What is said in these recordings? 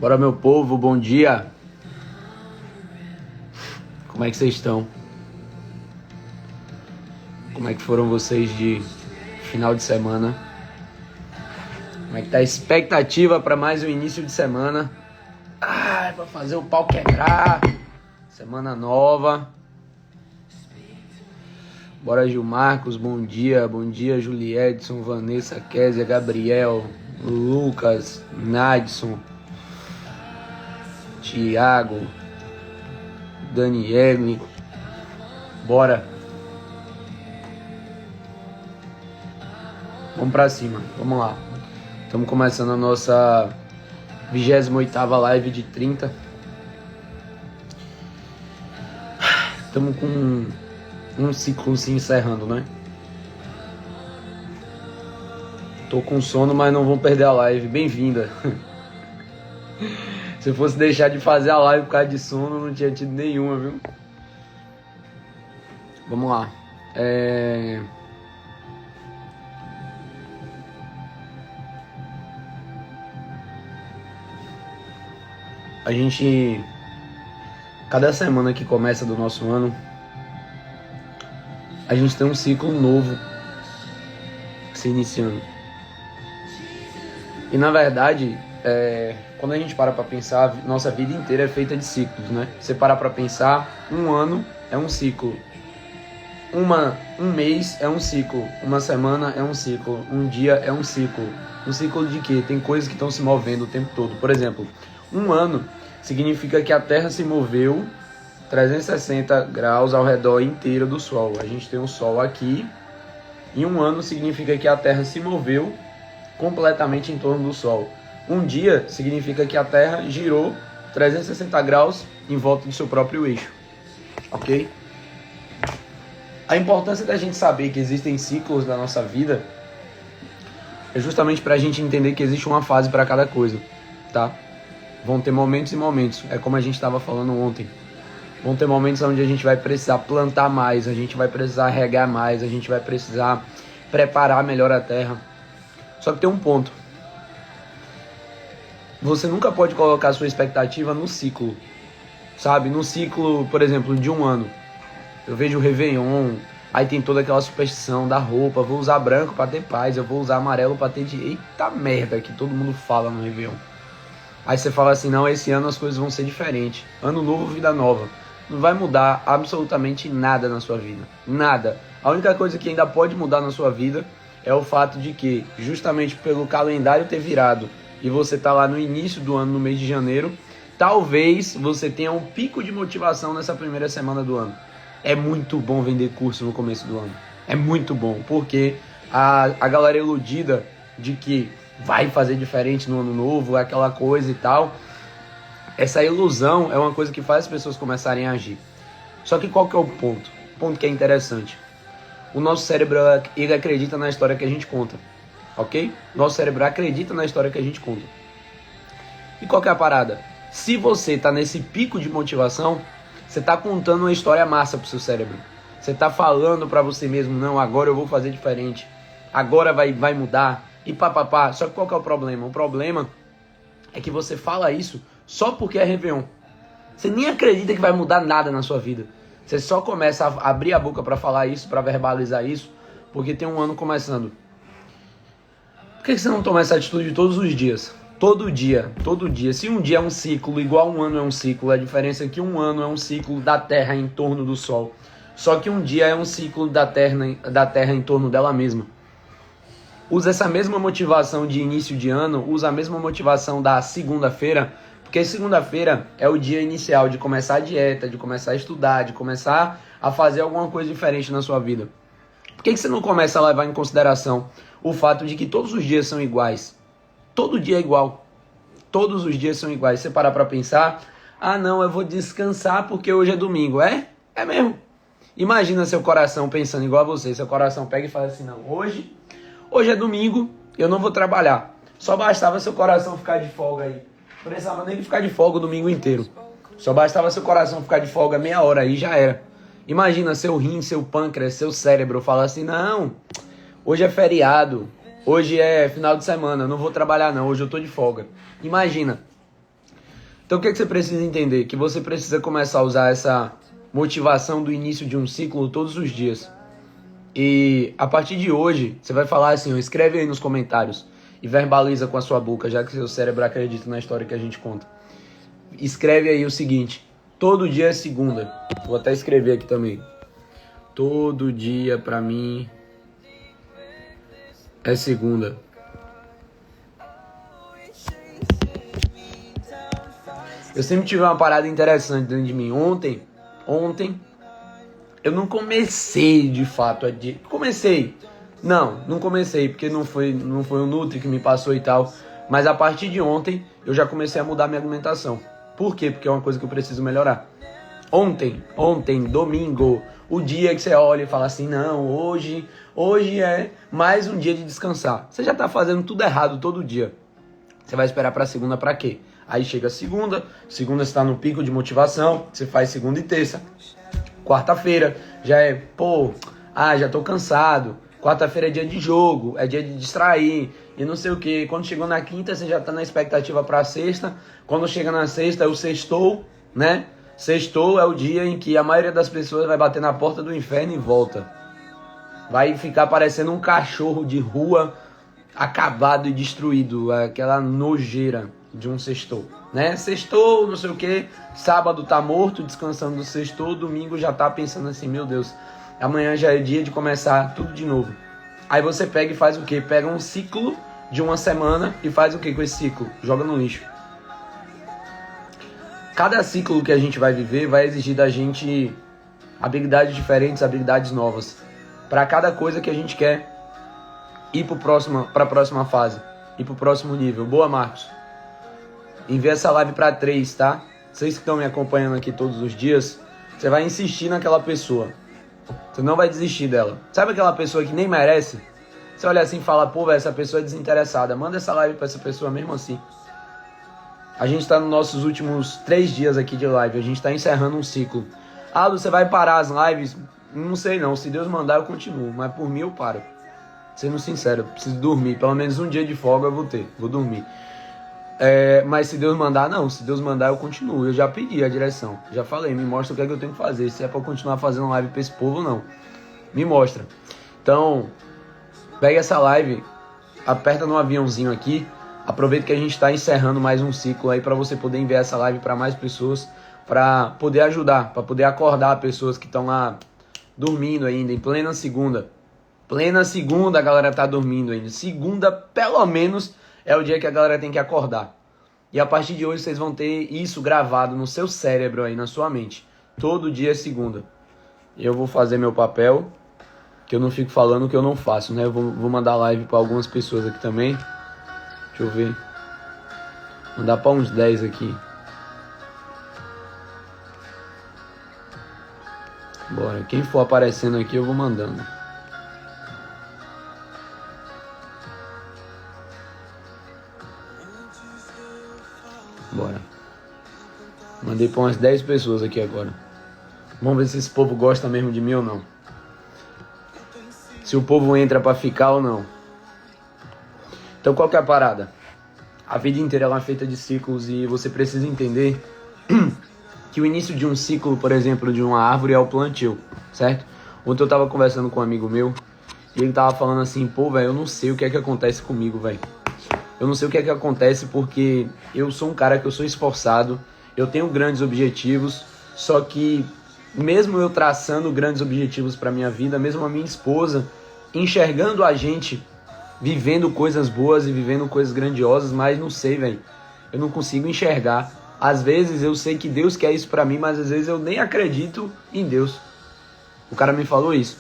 Bora, meu povo, bom dia. Como é que vocês estão? Como é que foram vocês de final de semana? Como é que tá a expectativa para mais um início de semana? Para fazer o pau quebrar. Semana nova. Bora, Gil Marcos, bom dia. Bom dia, Juliedson, Vanessa, Kézia, Gabriel, Lucas, Nadson, Thiago, Daniele. Bora. Vamos pra cima, vamos lá. Estamos começando a nossa 28ª live de 30. Estamos com um ciclo se encerrando, né? Tô com sono, mas não vou perder a live. Bem-vinda. Se eu fosse deixar de fazer a live por causa de sono, não tinha tido nenhuma, viu? Vamos lá. A gente... Cada semana que começa do nosso ano, a gente tem um ciclo novo se iniciando. E na verdade, quando a gente para pra pensar, nossa vida inteira é feita de ciclos, né? Você parar pra pensar, um ano é um ciclo. Um mês é um ciclo. Uma semana é um ciclo. Um dia é um ciclo. Um ciclo de quê? Tem coisas que estão se movendo o tempo todo. Por exemplo, um ano significa que a Terra se moveu 360 graus ao redor inteiro do Sol. A gente tem o Sol aqui. E um ano significa que a Terra se moveu completamente em torno do Sol. Um dia significa que a Terra girou 360 graus em volta do seu próprio eixo. Ok? A importância da gente saber que existem ciclos na nossa vida é justamente para a gente entender que existe uma fase para cada coisa, tá? Vão ter momentos e momentos. É como a gente estava falando ontem. Vão ter momentos onde a gente vai precisar plantar mais, a gente vai precisar regar mais, a gente vai precisar preparar melhor a terra. Só que tem um ponto. Você nunca pode colocar sua expectativa no ciclo, sabe? No ciclo, por exemplo, de um ano. Eu vejo o Réveillon, aí tem toda aquela superstição da roupa, vou usar branco pra ter paz, eu vou usar amarelo pra ter de... Eita merda que todo mundo fala no Réveillon. Aí você fala assim, não, esse ano as coisas vão ser diferentes. Ano novo, vida nova. Não vai mudar absolutamente nada na sua vida. Nada. A única coisa que ainda pode mudar na sua vida é o fato de que, justamente pelo calendário ter virado e você tá lá no início do ano, no mês de janeiro, talvez você tenha um pico de motivação nessa primeira semana do ano. É muito bom vender curso no começo do ano. É muito bom, porque a galera iludida de que vai fazer diferente no ano novo, aquela coisa e tal, essa ilusão é uma coisa que faz as pessoas começarem a agir. Só que qual que é o ponto? O ponto que é interessante. O nosso cérebro, ele acredita na história que a gente conta, ok? Nosso cérebro acredita na história que a gente conta. E qual que é a parada? Se você tá nesse pico de motivação, você tá contando uma história massa pro seu cérebro. Você tá falando pra você mesmo, não, agora eu vou fazer diferente. Agora vai mudar. E papapá. Só que qual que é o problema? O problema é que você fala isso só porque é Réveillon. Você nem acredita que vai mudar nada na sua vida. Você só começa a abrir a boca pra falar isso, pra verbalizar isso, porque tem um ano começando. Por que você não toma essa atitude todos os dias? Todo dia. Se um dia é um ciclo, igual um ano é um ciclo, a diferença é que um ano é um ciclo da Terra em torno do Sol. Só que um dia é um ciclo da Terra em torno dela mesma. Usa essa mesma motivação de início de ano, usa a mesma motivação da segunda-feira, porque segunda-feira é o dia inicial de começar a dieta, de começar a estudar, de começar a fazer alguma coisa diferente na sua vida. Por que você não começa a levar em consideração o fato de que todos os dias são iguais? Todo dia é igual. Todos os dias são iguais. Você parar pra pensar, ah não, eu vou descansar porque hoje é domingo. É mesmo. Imagina seu coração pensando igual a você. Seu coração pega e fala assim, não, hoje é domingo, eu não vou trabalhar. Só bastava seu coração ficar de folga aí. Não precisava nem ficar de folga o domingo inteiro. Só bastava seu coração ficar de folga meia hora aí, já era. Imagina seu rim, seu pâncreas, seu cérebro falar assim, não, hoje é feriado, hoje é final de semana, eu não vou trabalhar não, hoje eu tô de folga. Imagina, Então o que você precisa entender? Que você precisa começar a usar essa motivação do início de um ciclo todos os dias. E a partir de hoje, você vai falar assim, escreve aí nos comentários e verbaliza com a sua boca, já que seu cérebro acredita na história que a gente conta. Escreve aí o seguinte: todo dia é segunda. Vou até escrever aqui também. Todo dia pra mim é segunda. Eu sempre tive uma parada interessante dentro de mim. Ontem, eu não comecei de fato a dieta. Comecei. Não comecei, porque não foi o Nutri que me passou e tal. Mas a partir de ontem, eu já comecei a mudar minha alimentação. Por quê? Porque é uma coisa que eu preciso melhorar. Ontem, domingo, o dia que você olha e fala assim, não, hoje é mais um dia de descansar. Você já tá fazendo tudo errado todo dia. Você vai esperar pra segunda pra quê? Aí chega a segunda você tá no pico de motivação, você faz segunda e terça. Quarta-feira já é, já tô cansado. Quarta-feira é dia de jogo, é dia de distrair e não sei o que. Quando chegou na quinta, você já tá na expectativa pra sexta. Quando chega na sexta, é o sextou, né? Sextou é o dia em que a maioria das pessoas vai bater na porta do inferno e volta. Vai ficar parecendo um cachorro de rua acabado e destruído, aquela nojeira de um sextou, né? Sextou, não sei o que, sábado tá morto, descansando do sextou, domingo já tá pensando assim, meu Deus, amanhã já é dia de começar tudo de novo. Aí você pega e faz o quê? Pega um ciclo de uma semana e faz o quê com esse ciclo? Joga no lixo. Cada ciclo que a gente vai viver vai exigir da gente habilidades diferentes, habilidades novas. Para cada coisa que a gente quer ir para a próxima fase, ir para o próximo nível. Boa, Marcos. Envia essa live para 3, tá? Vocês que estão me acompanhando aqui todos os dias, você vai insistir naquela pessoa. Você não vai desistir dela. Sabe aquela pessoa que nem merece? Você olha assim e fala, velho, essa pessoa é desinteressada. Manda essa live para essa pessoa mesmo assim. A gente está nos nossos últimos 3 dias aqui de live. A gente está encerrando um ciclo. Você vai parar as lives? Não sei não. Se Deus mandar, eu continuo. Mas por mim, eu paro. Sendo sincero, eu preciso dormir. Pelo menos um dia de folga eu vou dormir. Mas se Deus mandar, não. Se Deus mandar, eu continuo. Eu já pedi a direção. Já falei, me mostra o que é que eu tenho que fazer. Se é para continuar fazendo live para esse povo, não. Me mostra. Então, pega essa live, aperta no aviãozinho aqui. Aproveita que a gente está encerrando mais um ciclo aí para você poder enviar essa live para mais pessoas, para poder ajudar, para poder acordar pessoas que estão lá dormindo ainda, em plena segunda. Plena segunda a galera tá dormindo ainda. Segunda, pelo menos, é o dia que a galera tem que acordar. E a partir de hoje vocês vão ter isso gravado no seu cérebro aí, na sua mente. Todo dia é segunda. Eu vou fazer meu papel, que eu não fico falando o que eu não faço, né? Eu vou mandar live para algumas pessoas aqui também. Deixa eu ver. Mandar para uns 10 aqui. Bora. Quem for aparecendo aqui eu vou mandando. Bora. Mandei para umas 10 pessoas aqui agora. Vamos ver se esse povo gosta mesmo de mim ou não. Se o povo entra para ficar ou não. Então qual que é a parada? A vida inteira ela é feita de ciclos e você precisa entender que o início de um ciclo, por exemplo, de uma árvore é o plantio, certo? Ontem eu tava conversando com um amigo meu e ele tava falando assim, velho, eu não sei o que é que acontece comigo, velho. Eu não sei o que é que acontece porque eu sou um cara que eu sou esforçado, eu tenho grandes objetivos, só que mesmo eu traçando grandes objetivos pra minha vida, mesmo a minha esposa enxergando a gente vivendo coisas boas e vivendo coisas grandiosas, mas não sei, velho. Eu não consigo enxergar. Às vezes eu sei que Deus quer isso pra mim, mas às vezes eu nem acredito em Deus. O cara me falou isso.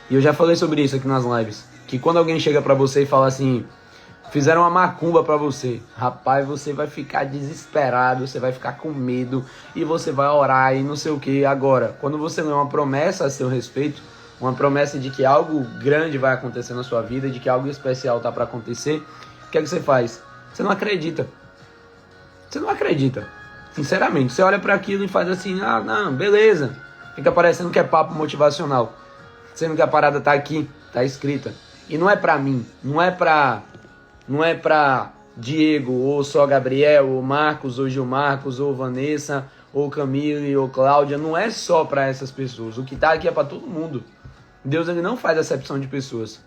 E eu já falei sobre isso aqui nas lives. Que quando alguém chega pra você e fala assim, fizeram uma macumba pra você. Rapaz, você vai ficar desesperado, você vai ficar com medo e você vai orar e não sei o que. Agora, quando você lê uma promessa a seu respeito, uma promessa de que algo grande vai acontecer na sua vida, de que algo especial tá para acontecer, o que é que você faz? Você não acredita. Você não acredita. Sinceramente, você olha para aquilo e faz assim, não, beleza. Fica parecendo que é papo motivacional. Sendo que a parada tá aqui, tá escrita. E não é pra mim, não é pra Diego, ou só Gabriel, ou Marcos, ou Gilmarcos, ou Vanessa, ou Camille, ou Cláudia. Não é só para essas pessoas. O que está aqui é para todo mundo. Deus, ele não faz acepção de pessoas.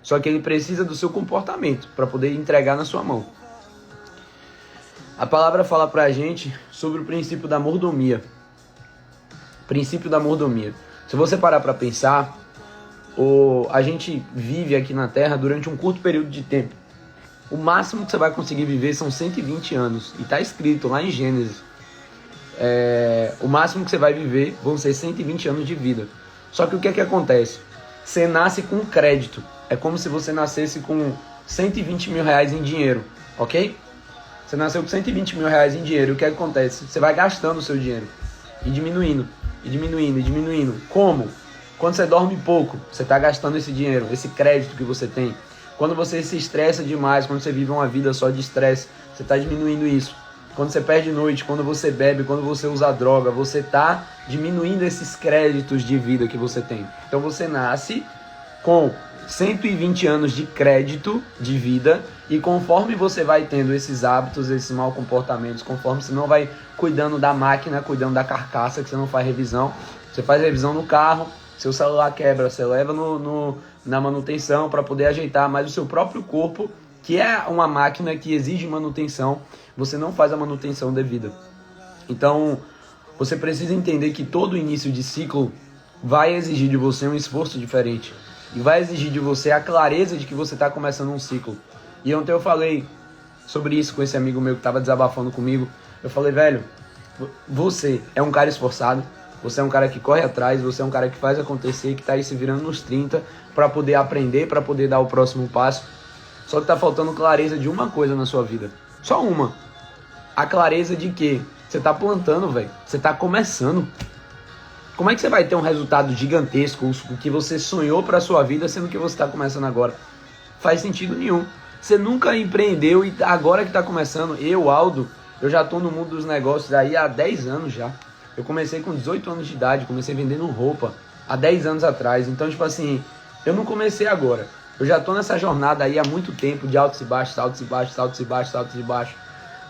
Só que ele precisa do seu comportamento para poder entregar na sua mão. A palavra fala para a gente sobre o princípio da mordomia. Princípio da mordomia. Se você parar para pensar, a gente vive aqui na Terra durante um curto período de tempo. O máximo que você vai conseguir viver são 120 anos. E está escrito lá em Gênesis. O máximo que você vai viver vão ser 120 anos de vida. Só que o que é que acontece? Você nasce com crédito. É como se você nascesse com 120 mil reais em dinheiro, ok? Você nasceu com 120 mil reais em dinheiro. E o que acontece? Você vai gastando o seu dinheiro. E diminuindo, e diminuindo, e diminuindo. Como? Quando você dorme pouco, você está gastando esse dinheiro, esse crédito que você tem. Quando você se estressa demais, quando você vive uma vida só de estresse, você está diminuindo isso. Quando você perde noite, quando você bebe, quando você usa droga, você está diminuindo esses créditos de vida que você tem. Então você nasce com 120 anos de crédito de vida e conforme você vai tendo esses hábitos, esses maus comportamentos, conforme você não vai cuidando da máquina, cuidando da carcaça, que você não faz revisão, você faz revisão no carro, seu celular quebra, você leva na manutenção para poder ajeitar, mas o seu próprio corpo, que é uma máquina que exige manutenção, você não faz a manutenção devida. Então, você precisa entender que todo início de ciclo vai exigir de você um esforço diferente. E vai exigir de você a clareza de que você está começando um ciclo. E ontem eu falei sobre isso com esse amigo meu que estava desabafando comigo. Eu falei, velho, você é um cara esforçado, você é um cara que corre atrás, você é um cara que faz acontecer, que está aí se virando nos 30 para poder aprender, para poder dar o próximo passo. Só que está faltando clareza de uma coisa na sua vida. Só uma. A clareza de que você está plantando, velho. Você está começando. Como é que você vai ter um resultado gigantesco, o que você sonhou para sua vida, sendo que você está começando agora? Faz sentido nenhum. Você nunca empreendeu e agora que está começando, Aldo, eu já estou no mundo dos negócios aí há 10 anos já. Eu comecei com 18 anos de idade, comecei vendendo roupa há 10 anos atrás. Então, tipo assim, eu não comecei agora. Eu já estou nessa jornada aí há muito tempo de altos e baixos, altos e baixos, altos e baixos, altos e baixos.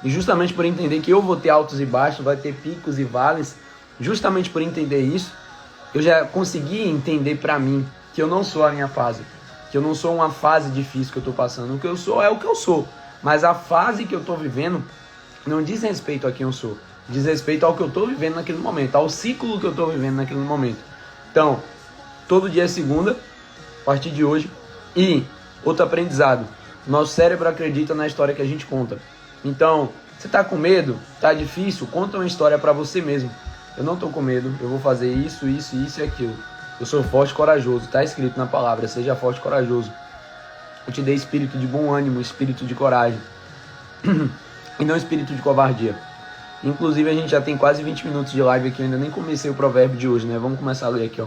E justamente por entender que eu vou ter altos e baixos, vai ter picos e vales, justamente por entender isso, eu já consegui entender pra mim que eu não sou a minha fase, que eu não sou uma fase difícil que eu tô passando. O que eu sou é o que eu sou, mas a fase que eu tô vivendo não diz respeito a quem eu sou, diz respeito ao que eu tô vivendo naquele momento, ao ciclo que eu tô vivendo naquele momento. Então, todo dia é segunda, a partir de hoje. E outro aprendizado, nosso cérebro acredita na história que a gente conta. Então, você tá com medo? Tá difícil? Conta uma história pra você mesmo. Eu não tô com medo, eu vou fazer isso, isso, isso e aquilo. Eu sou forte e corajoso, tá escrito na palavra, seja forte e corajoso. Eu te dei espírito de bom ânimo, espírito de coragem. E não espírito de covardia. Inclusive a gente já tem quase 20 minutos de live aqui, eu ainda nem comecei o provérbio de hoje, né? Vamos começar a ler aqui, ó.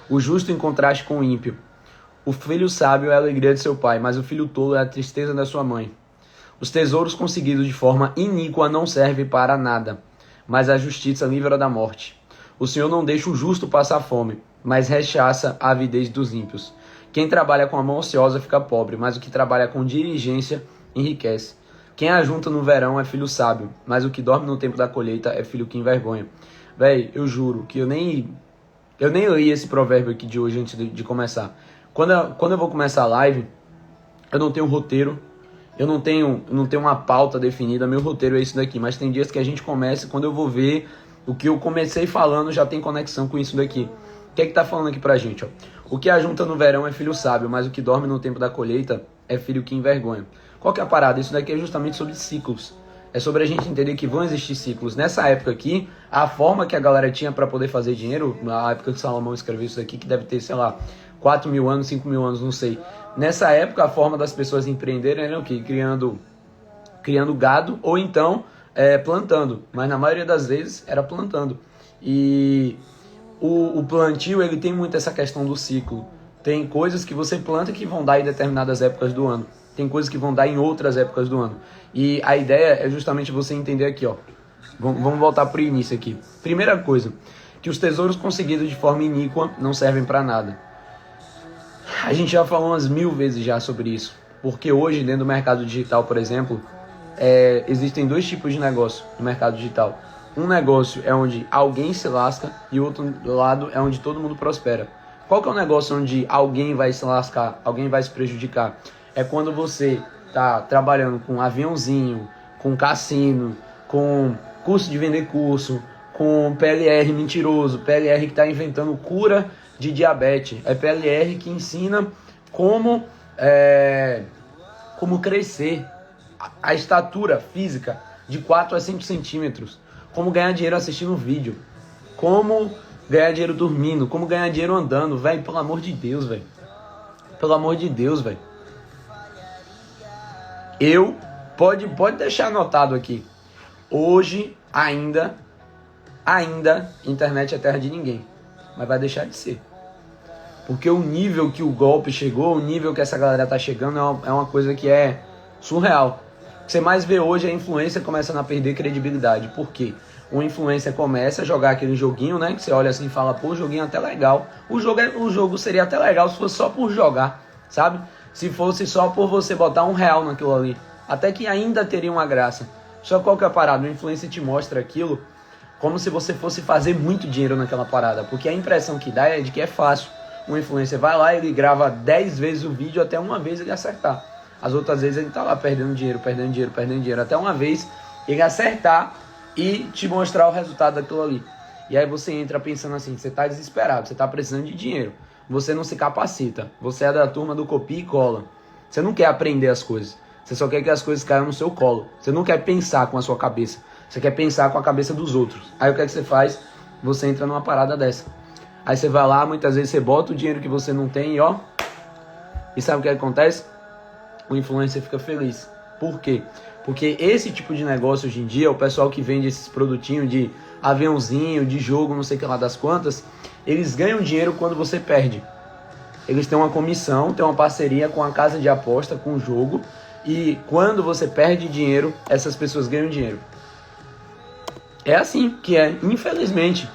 O justo em contraste com o ímpio. O filho sábio é a alegria de seu pai, mas o filho tolo é a tristeza da sua mãe. Os tesouros conseguidos de forma iníqua não servem para nada, mas a justiça livra da morte. O Senhor não deixa o justo passar fome, mas rechaça a avidez dos ímpios. Quem trabalha com a mão ociosa fica pobre, mas o que trabalha com diligência enriquece. Quem ajunta no verão é filho sábio, mas o que dorme no tempo da colheita é filho que envergonha. Véi, eu juro que eu nem li esse provérbio aqui de hoje antes de começar. Quando eu vou começar a live, eu não tenho roteiro, eu não tenho uma pauta definida, meu roteiro é isso daqui, mas tem dias que a gente começa e quando eu vou ver o que eu comecei falando já tem conexão com isso daqui. O que é que tá falando aqui pra gente, ó? O que ajunta no verão é filho sábio, mas o que dorme no tempo da colheita é filho que envergonha. Qual que é a parada? Isso daqui é justamente sobre ciclos. É sobre a gente entender que vão existir ciclos. Nessa época aqui, a forma que a galera tinha para poder fazer dinheiro, na época que Salomão escreveu isso daqui, que deve ter, sei lá, 4 mil anos, 5 mil anos, não sei. Nessa época, a forma das pessoas empreenderem era o quê? Criando gado ou então plantando. Mas na maioria das vezes era plantando. E o plantio, ele tem muito essa questão do ciclo. Tem coisas que você planta que vão dar em determinadas épocas do ano. Tem coisas que vão dar em outras épocas do ano. E a ideia é justamente você entender aqui, ó. Vamos voltar pro início aqui. Primeira coisa, que os tesouros conseguidos de forma iníqua não servem para nada. A gente já falou umas 1000 vezes já sobre isso. Porque hoje, dentro do mercado digital, por exemplo, existem dois tipos de negócio no mercado digital. Um negócio é onde alguém se lasca e o outro lado é onde todo mundo prospera. Qual que é o negócio onde alguém vai se lascar, alguém vai se prejudicar? É quando você tá trabalhando com aviãozinho, com cassino, com curso de vender curso, com PLR mentiroso, PLR que está inventando cura de diabetes. É PLR que ensina como crescer a estatura física de 4 a 5 centímetros. Como ganhar dinheiro assistindo vídeo. Como ganhar dinheiro dormindo. Como ganhar dinheiro andando. Velho, pelo amor de Deus, velho. Pelo amor de Deus, velho. Pode deixar anotado aqui. Hoje, ainda, internet é terra de ninguém. Mas vai deixar de ser. Porque o nível que o golpe chegou, o nível que essa galera tá chegando é uma coisa que é surreal. O que você mais vê hoje é a influência começando a perder credibilidade. Por quê? O influencer começa a jogar aquele joguinho, né? Que você olha assim e fala, pô, o joguinho é até legal. O jogo seria até legal se fosse só por jogar, sabe? Se fosse só por você botar R$1 naquilo ali. Até que ainda teria uma graça. Só qual que é a parada? O influencer te mostra aquilo como se você fosse fazer muito dinheiro naquela parada. Porque a impressão que dá é de que é fácil. O influencer vai lá, ele grava 10 vezes o vídeo até uma vez ele acertar. As outras vezes ele tá lá perdendo dinheiro, até uma vez ele acertar e te mostrar o resultado daquilo ali. E aí você entra pensando assim, você tá desesperado, você tá precisando de dinheiro, você não se capacita, você é da turma do copia e cola. Você não quer aprender as coisas, você só quer que as coisas caiam no seu colo. Você não quer pensar com a sua cabeça, você quer pensar com a cabeça dos outros. Aí o que é que você faz? Você entra numa parada dessa. Aí você vai lá, muitas vezes você bota o dinheiro que você não tem e ó... E sabe o que acontece? O influencer fica feliz. Por quê? Porque esse tipo de negócio hoje em dia, o pessoal que vende esses produtinhos de aviãozinho, de jogo, não sei o que lá das quantas, eles ganham dinheiro quando você perde. Eles têm uma comissão, têm uma parceria com a casa de aposta, com o jogo, e quando você perde dinheiro, essas pessoas ganham dinheiro. É assim que é, infelizmente.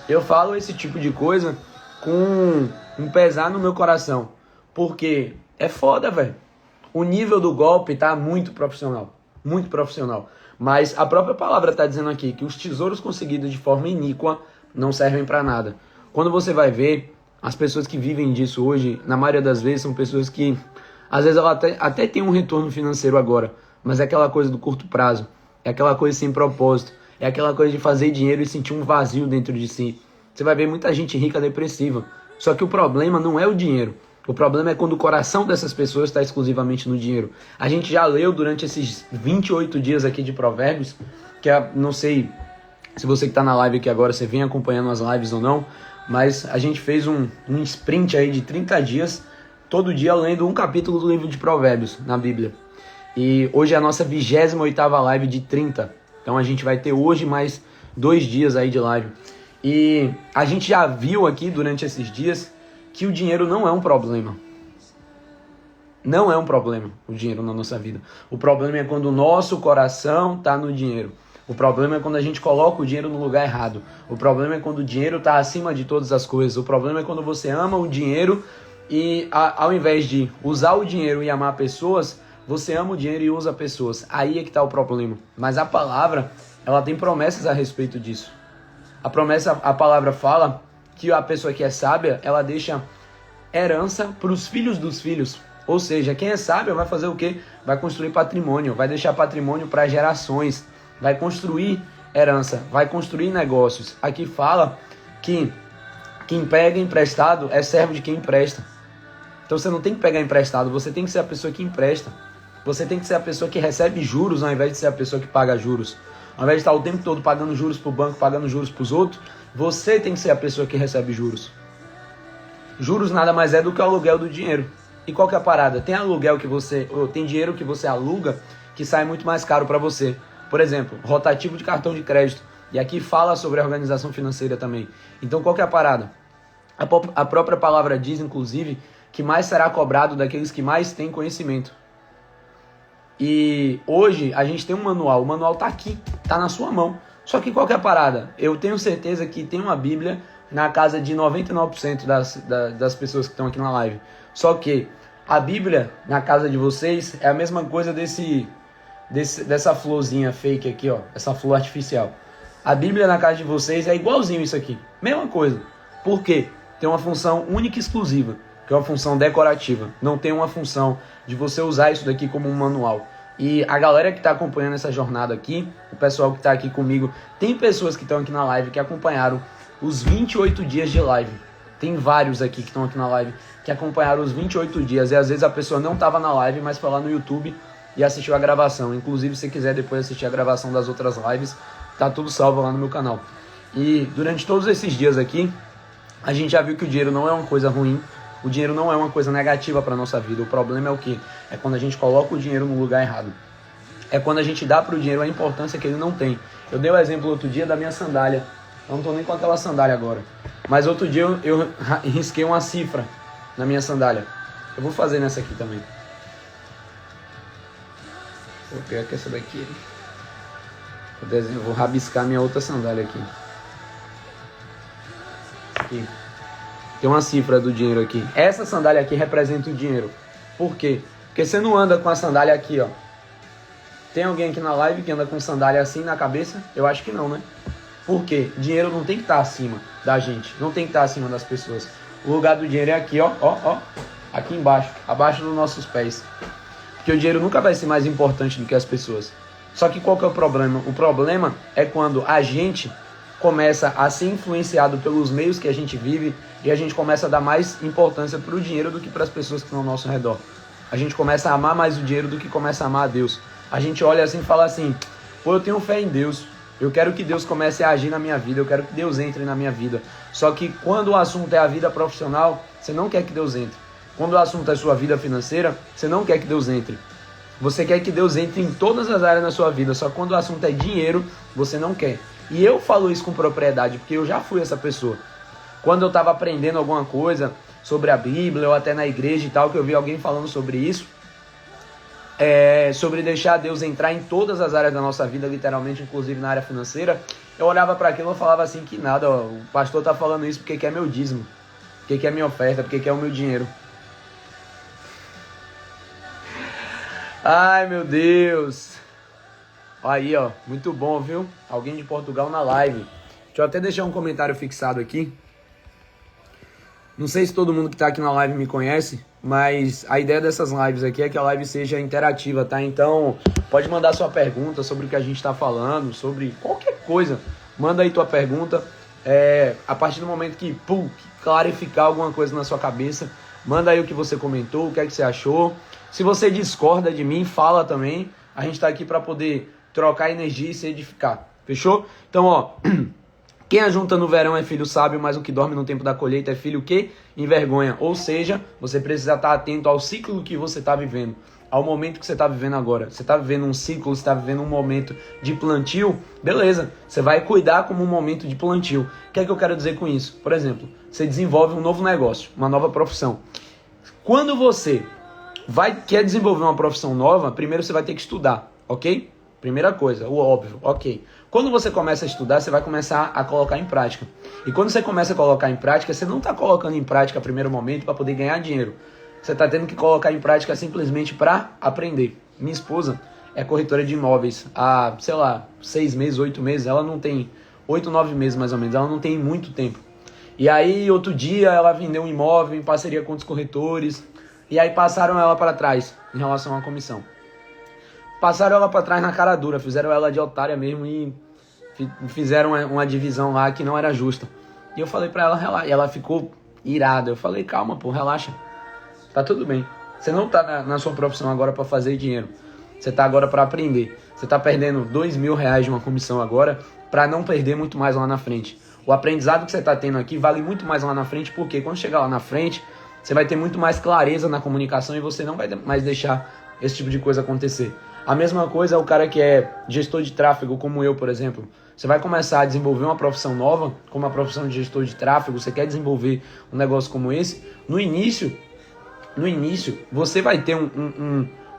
Eu falo esse tipo de coisa com um pesar no meu coração. Porque é foda, velho. O nível do golpe tá muito profissional. Muito profissional. Mas a própria palavra tá dizendo aqui que os tesouros conseguidos de forma iníqua não servem pra nada. Quando você vai ver, as pessoas que vivem disso hoje, na maioria das vezes, são pessoas que... Às vezes ela até tem um retorno financeiro agora. Mas é aquela coisa do curto prazo. É aquela coisa sem propósito. É aquela coisa de fazer dinheiro e sentir um vazio dentro de si. Você vai ver muita gente rica depressiva. Só que o problema não é o dinheiro. O problema é quando o coração dessas pessoas está exclusivamente no dinheiro. A gente já leu durante esses 28 dias aqui de Provérbios, que não sei se você que está na live aqui agora, você vem acompanhando as lives ou não, mas a gente fez um sprint aí de 30 dias, todo dia lendo um capítulo do livro de Provérbios na Bíblia. E hoje é a nossa 28ª live de 30. Então a gente vai ter hoje mais 2 dias aí de live. E a gente já viu aqui durante esses dias que o dinheiro não é um problema. Não é um problema o dinheiro na nossa vida. O problema é quando o nosso coração está no dinheiro. O problema é quando a gente coloca o dinheiro no lugar errado. O problema é quando o dinheiro está acima de todas as coisas. O problema é quando você ama o dinheiro e ao invés de usar o dinheiro e amar pessoas, você ama o dinheiro e usa pessoas. Aí é que está o problema. Mas a palavra, ela tem promessas a respeito disso. A palavra fala que a pessoa que é sábia, ela deixa herança para os filhos dos filhos. Ou seja, quem é sábio vai fazer o quê? Vai construir patrimônio, vai deixar patrimônio para gerações, vai construir herança, vai construir negócios. Aqui fala que quem pega emprestado é servo de quem empresta. Então você não tem que pegar emprestado, você tem que ser a pessoa que empresta. Você tem que ser a pessoa que recebe juros ao invés de ser a pessoa que paga juros. Ao invés de estar o tempo todo pagando juros para o banco, pagando juros para os outros, você tem que ser a pessoa que recebe juros. Juros nada mais é do que o aluguel do dinheiro. E qual que é a parada? Tem aluguel que você, ou tem dinheiro que você aluga que sai muito mais caro para você. Por exemplo, rotativo de cartão de crédito. E aqui fala sobre a organização financeira também. Então qual que é a parada? A própria palavra diz, inclusive, que mais será cobrado daqueles que mais têm conhecimento. E hoje a gente tem um manual. O manual tá aqui, tá na sua mão. Só que qual que é a parada? Eu tenho certeza que tem uma Bíblia na casa de 99% das pessoas que estão aqui na live. Só que a Bíblia na casa de vocês é a mesma coisa dessa florzinha fake aqui, ó, essa flor artificial. A Bíblia na casa de vocês é igualzinho isso aqui, mesma coisa. Por quê? Tem uma função única e exclusiva, que é uma função decorativa. Não tem uma função de você usar isso daqui como um manual. E a galera que está acompanhando essa jornada aqui, o pessoal que está aqui comigo, tem pessoas que estão aqui na live que acompanharam os 28 dias de live. Tem vários aqui que estão aqui na live que acompanharam os 28 dias. E às vezes a pessoa não estava na live, mas foi lá no YouTube e assistiu a gravação. Inclusive, se quiser depois assistir a gravação das outras lives, tá tudo salvo lá no meu canal. E durante todos esses dias aqui, a gente já viu que o dinheiro não é uma coisa ruim. O dinheiro não é uma coisa negativa para nossa vida. O problema é o quê? É quando a gente coloca o dinheiro no lugar errado. É quando a gente dá para o dinheiro a importância que ele não tem. Eu dei o exemplo outro dia da minha sandália. Eu não tô nem com aquela sandália agora. Mas outro dia eu risquei uma cifra na minha sandália. Eu vou fazer nessa aqui também. Vou pegar aqui essa daqui. Vou rabiscar minha outra sandália aqui. Aqui. Tem uma cifra do dinheiro aqui. Essa sandália aqui representa o dinheiro. Por quê? Porque você não anda com a sandália aqui, ó. Tem alguém aqui na live que anda com sandália assim na cabeça? Eu acho que não, né? Por quê? Dinheiro não tem que estar acima da gente. Não tem que estar acima das pessoas. O lugar do dinheiro é aqui, ó. Ó. Aqui embaixo. Abaixo dos nossos pés. Porque o dinheiro nunca vai ser mais importante do que as pessoas. Só que qual que é o problema? O problema é quando a gente começa a ser influenciado pelos meios que a gente vive e a gente começa a dar mais importância para o dinheiro do que para as pessoas que estão ao nosso redor. A gente começa a amar mais o dinheiro do que começa a amar a Deus. A gente olha assim e fala assim, pô, eu tenho fé em Deus, eu quero que Deus comece a agir na minha vida, eu quero que Deus entre na minha vida. Só que quando o assunto é a vida profissional, você não quer que Deus entre. Quando o assunto é sua vida financeira, você não quer que Deus entre. Você quer que Deus entre em todas as áreas da sua vida, só que quando o assunto é dinheiro, você não quer. E eu falo isso com propriedade, porque eu já fui essa pessoa. Quando eu estava aprendendo alguma coisa sobre a Bíblia, ou até na igreja e tal, que eu vi alguém falando sobre isso, sobre deixar Deus entrar em todas as áreas da nossa vida, literalmente, inclusive na área financeira, eu olhava para aquilo e falava assim que nada, ó, o pastor tá falando isso porque quer meu dízimo, porque quer minha oferta, porque quer o meu dinheiro. Ai, meu Deus. Aí, ó, muito bom, viu? Alguém de Portugal na live. Deixa eu até deixar um comentário fixado aqui. Não sei se todo mundo que tá aqui na live me conhece, mas a ideia dessas lives aqui é que a live seja interativa, tá? Então, pode mandar sua pergunta sobre o que a gente tá falando, sobre qualquer coisa. Manda aí tua pergunta. A partir do momento que clarificar alguma coisa na sua cabeça, manda aí o que você comentou, o que é que você achou. Se você discorda de mim, fala também. A gente tá aqui para poder trocar energia e se edificar. Fechou? Então, ó, quem ajunta no verão é filho sábio, mas o que dorme no tempo da colheita é filho o quê? Envergonha. Ou seja, você precisa estar atento ao ciclo que você está vivendo, ao momento que você está vivendo agora. Você está vivendo um ciclo, você está vivendo um momento de plantio, beleza. Você vai cuidar como um momento de plantio. O que é que eu quero dizer com isso? Por exemplo, você desenvolve um novo negócio, uma nova profissão. Quando você quer desenvolver uma profissão nova, primeiro você vai ter que estudar, ok? Primeira coisa, o óbvio, ok. Quando você começa a estudar, você vai começar a colocar em prática. E quando você começa a colocar em prática, você não está colocando em prática no primeiro momento para poder ganhar dinheiro. Você está tendo que colocar em prática simplesmente para aprender. Minha esposa é corretora de imóveis há, 6 meses, 8 meses. Ela não tem 8, 9 meses mais ou menos. Ela não tem muito tempo. E aí, outro dia, ela vendeu um imóvel em parceria com outros corretores. E aí passaram ela para trás em relação à comissão. Passaram ela para trás na cara dura, fizeram ela de otária mesmo e fizeram uma divisão lá que não era justa. E eu falei para ela, relaxa, e ela ficou irada. Eu falei, calma, pô, relaxa. Tá tudo bem. Você não tá na sua profissão agora para fazer dinheiro. Você tá agora para aprender. Você tá perdendo R$2.000 de uma comissão agora para não perder muito mais lá na frente. O aprendizado que você tá tendo aqui vale muito mais lá na frente, porque quando chegar lá na frente, você vai ter muito mais clareza na comunicação e você não vai mais deixar esse tipo de coisa acontecer. A mesma coisa é o cara que é gestor de tráfego, como eu, por exemplo. Você vai começar a desenvolver uma profissão nova, como a profissão de gestor de tráfego, você quer desenvolver um negócio como esse. No início, você vai ter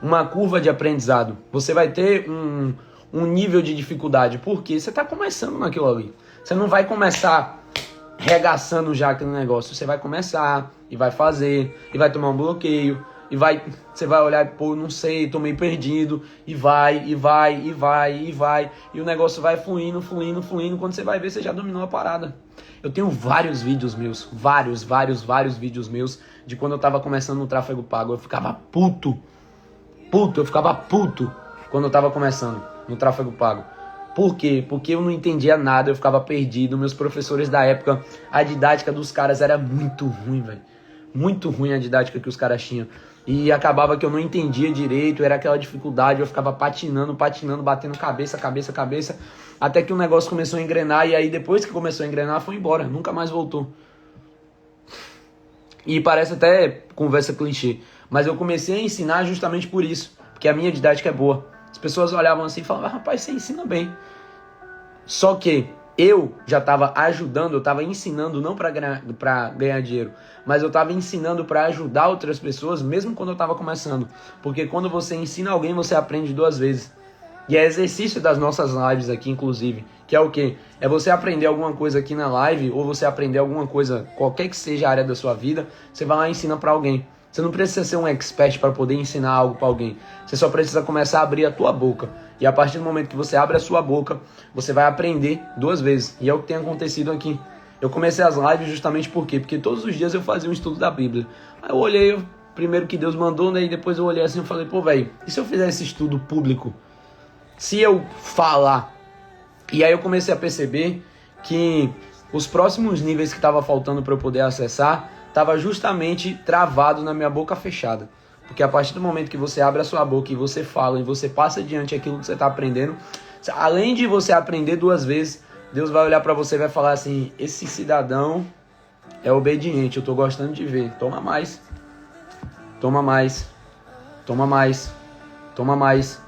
uma curva de aprendizado. Você vai ter um nível de dificuldade, porque você está começando naquilo ali. Você não vai começar regaçando já aquele negócio. Você vai começar e vai fazer, e vai tomar um bloqueio, você vai olhar e, pô, não sei, tô meio perdido, e vai, e o negócio vai fluindo, quando você vai ver, você já dominou a parada. Eu tenho vários vídeos meus, vários vídeos meus, de quando eu tava começando no tráfego pago. Eu ficava puto quando eu tava começando no tráfego pago. Por quê? Porque eu não entendia nada, eu ficava perdido. Meus professores da época, a didática dos caras era muito ruim, velho. Muito ruim a didática que os caras tinham. E acabava que eu não entendia direito, era aquela dificuldade, eu ficava patinando, batendo cabeça, até que o negócio começou a engrenar, e aí depois que começou a engrenar, foi embora, nunca mais voltou. E parece até conversa clichê, mas eu comecei a ensinar justamente por isso, porque a minha didática é boa. As pessoas olhavam assim e falavam, rapaz, você ensina bem. Só que eu já estava ajudando, eu estava ensinando não para ganhar dinheiro, mas eu estava ensinando para ajudar outras pessoas, mesmo quando eu estava começando. Porque quando você ensina alguém, você aprende 2 vezes. E é exercício das nossas lives aqui, inclusive, que é o quê? É você aprender alguma coisa aqui na live, ou você aprender alguma coisa, qualquer que seja a área da sua vida, você vai lá e ensina para alguém. Você não precisa ser um expert para poder ensinar algo para alguém. Você só precisa começar a abrir a tua boca. E a partir do momento que você abre a sua boca, você vai aprender 2 vezes. E é o que tem acontecido aqui. Eu comecei as lives justamente por quê? Porque todos os dias eu fazia um estudo da Bíblia. Aí eu olhei, primeiro que Deus mandou, né? E depois eu olhei assim e falei, pô, velho, e se eu fizer esse estudo público? Se eu falar? E aí eu comecei a perceber que os próximos níveis que estava faltando para eu poder acessar, estava justamente travado na minha boca fechada. Porque a partir do momento que você abre a sua boca e você fala e você passa adiante aquilo que você está aprendendo, além de você aprender 2 vezes, Deus vai olhar para você e vai falar assim, esse cidadão é obediente, eu estou gostando de ver, toma mais.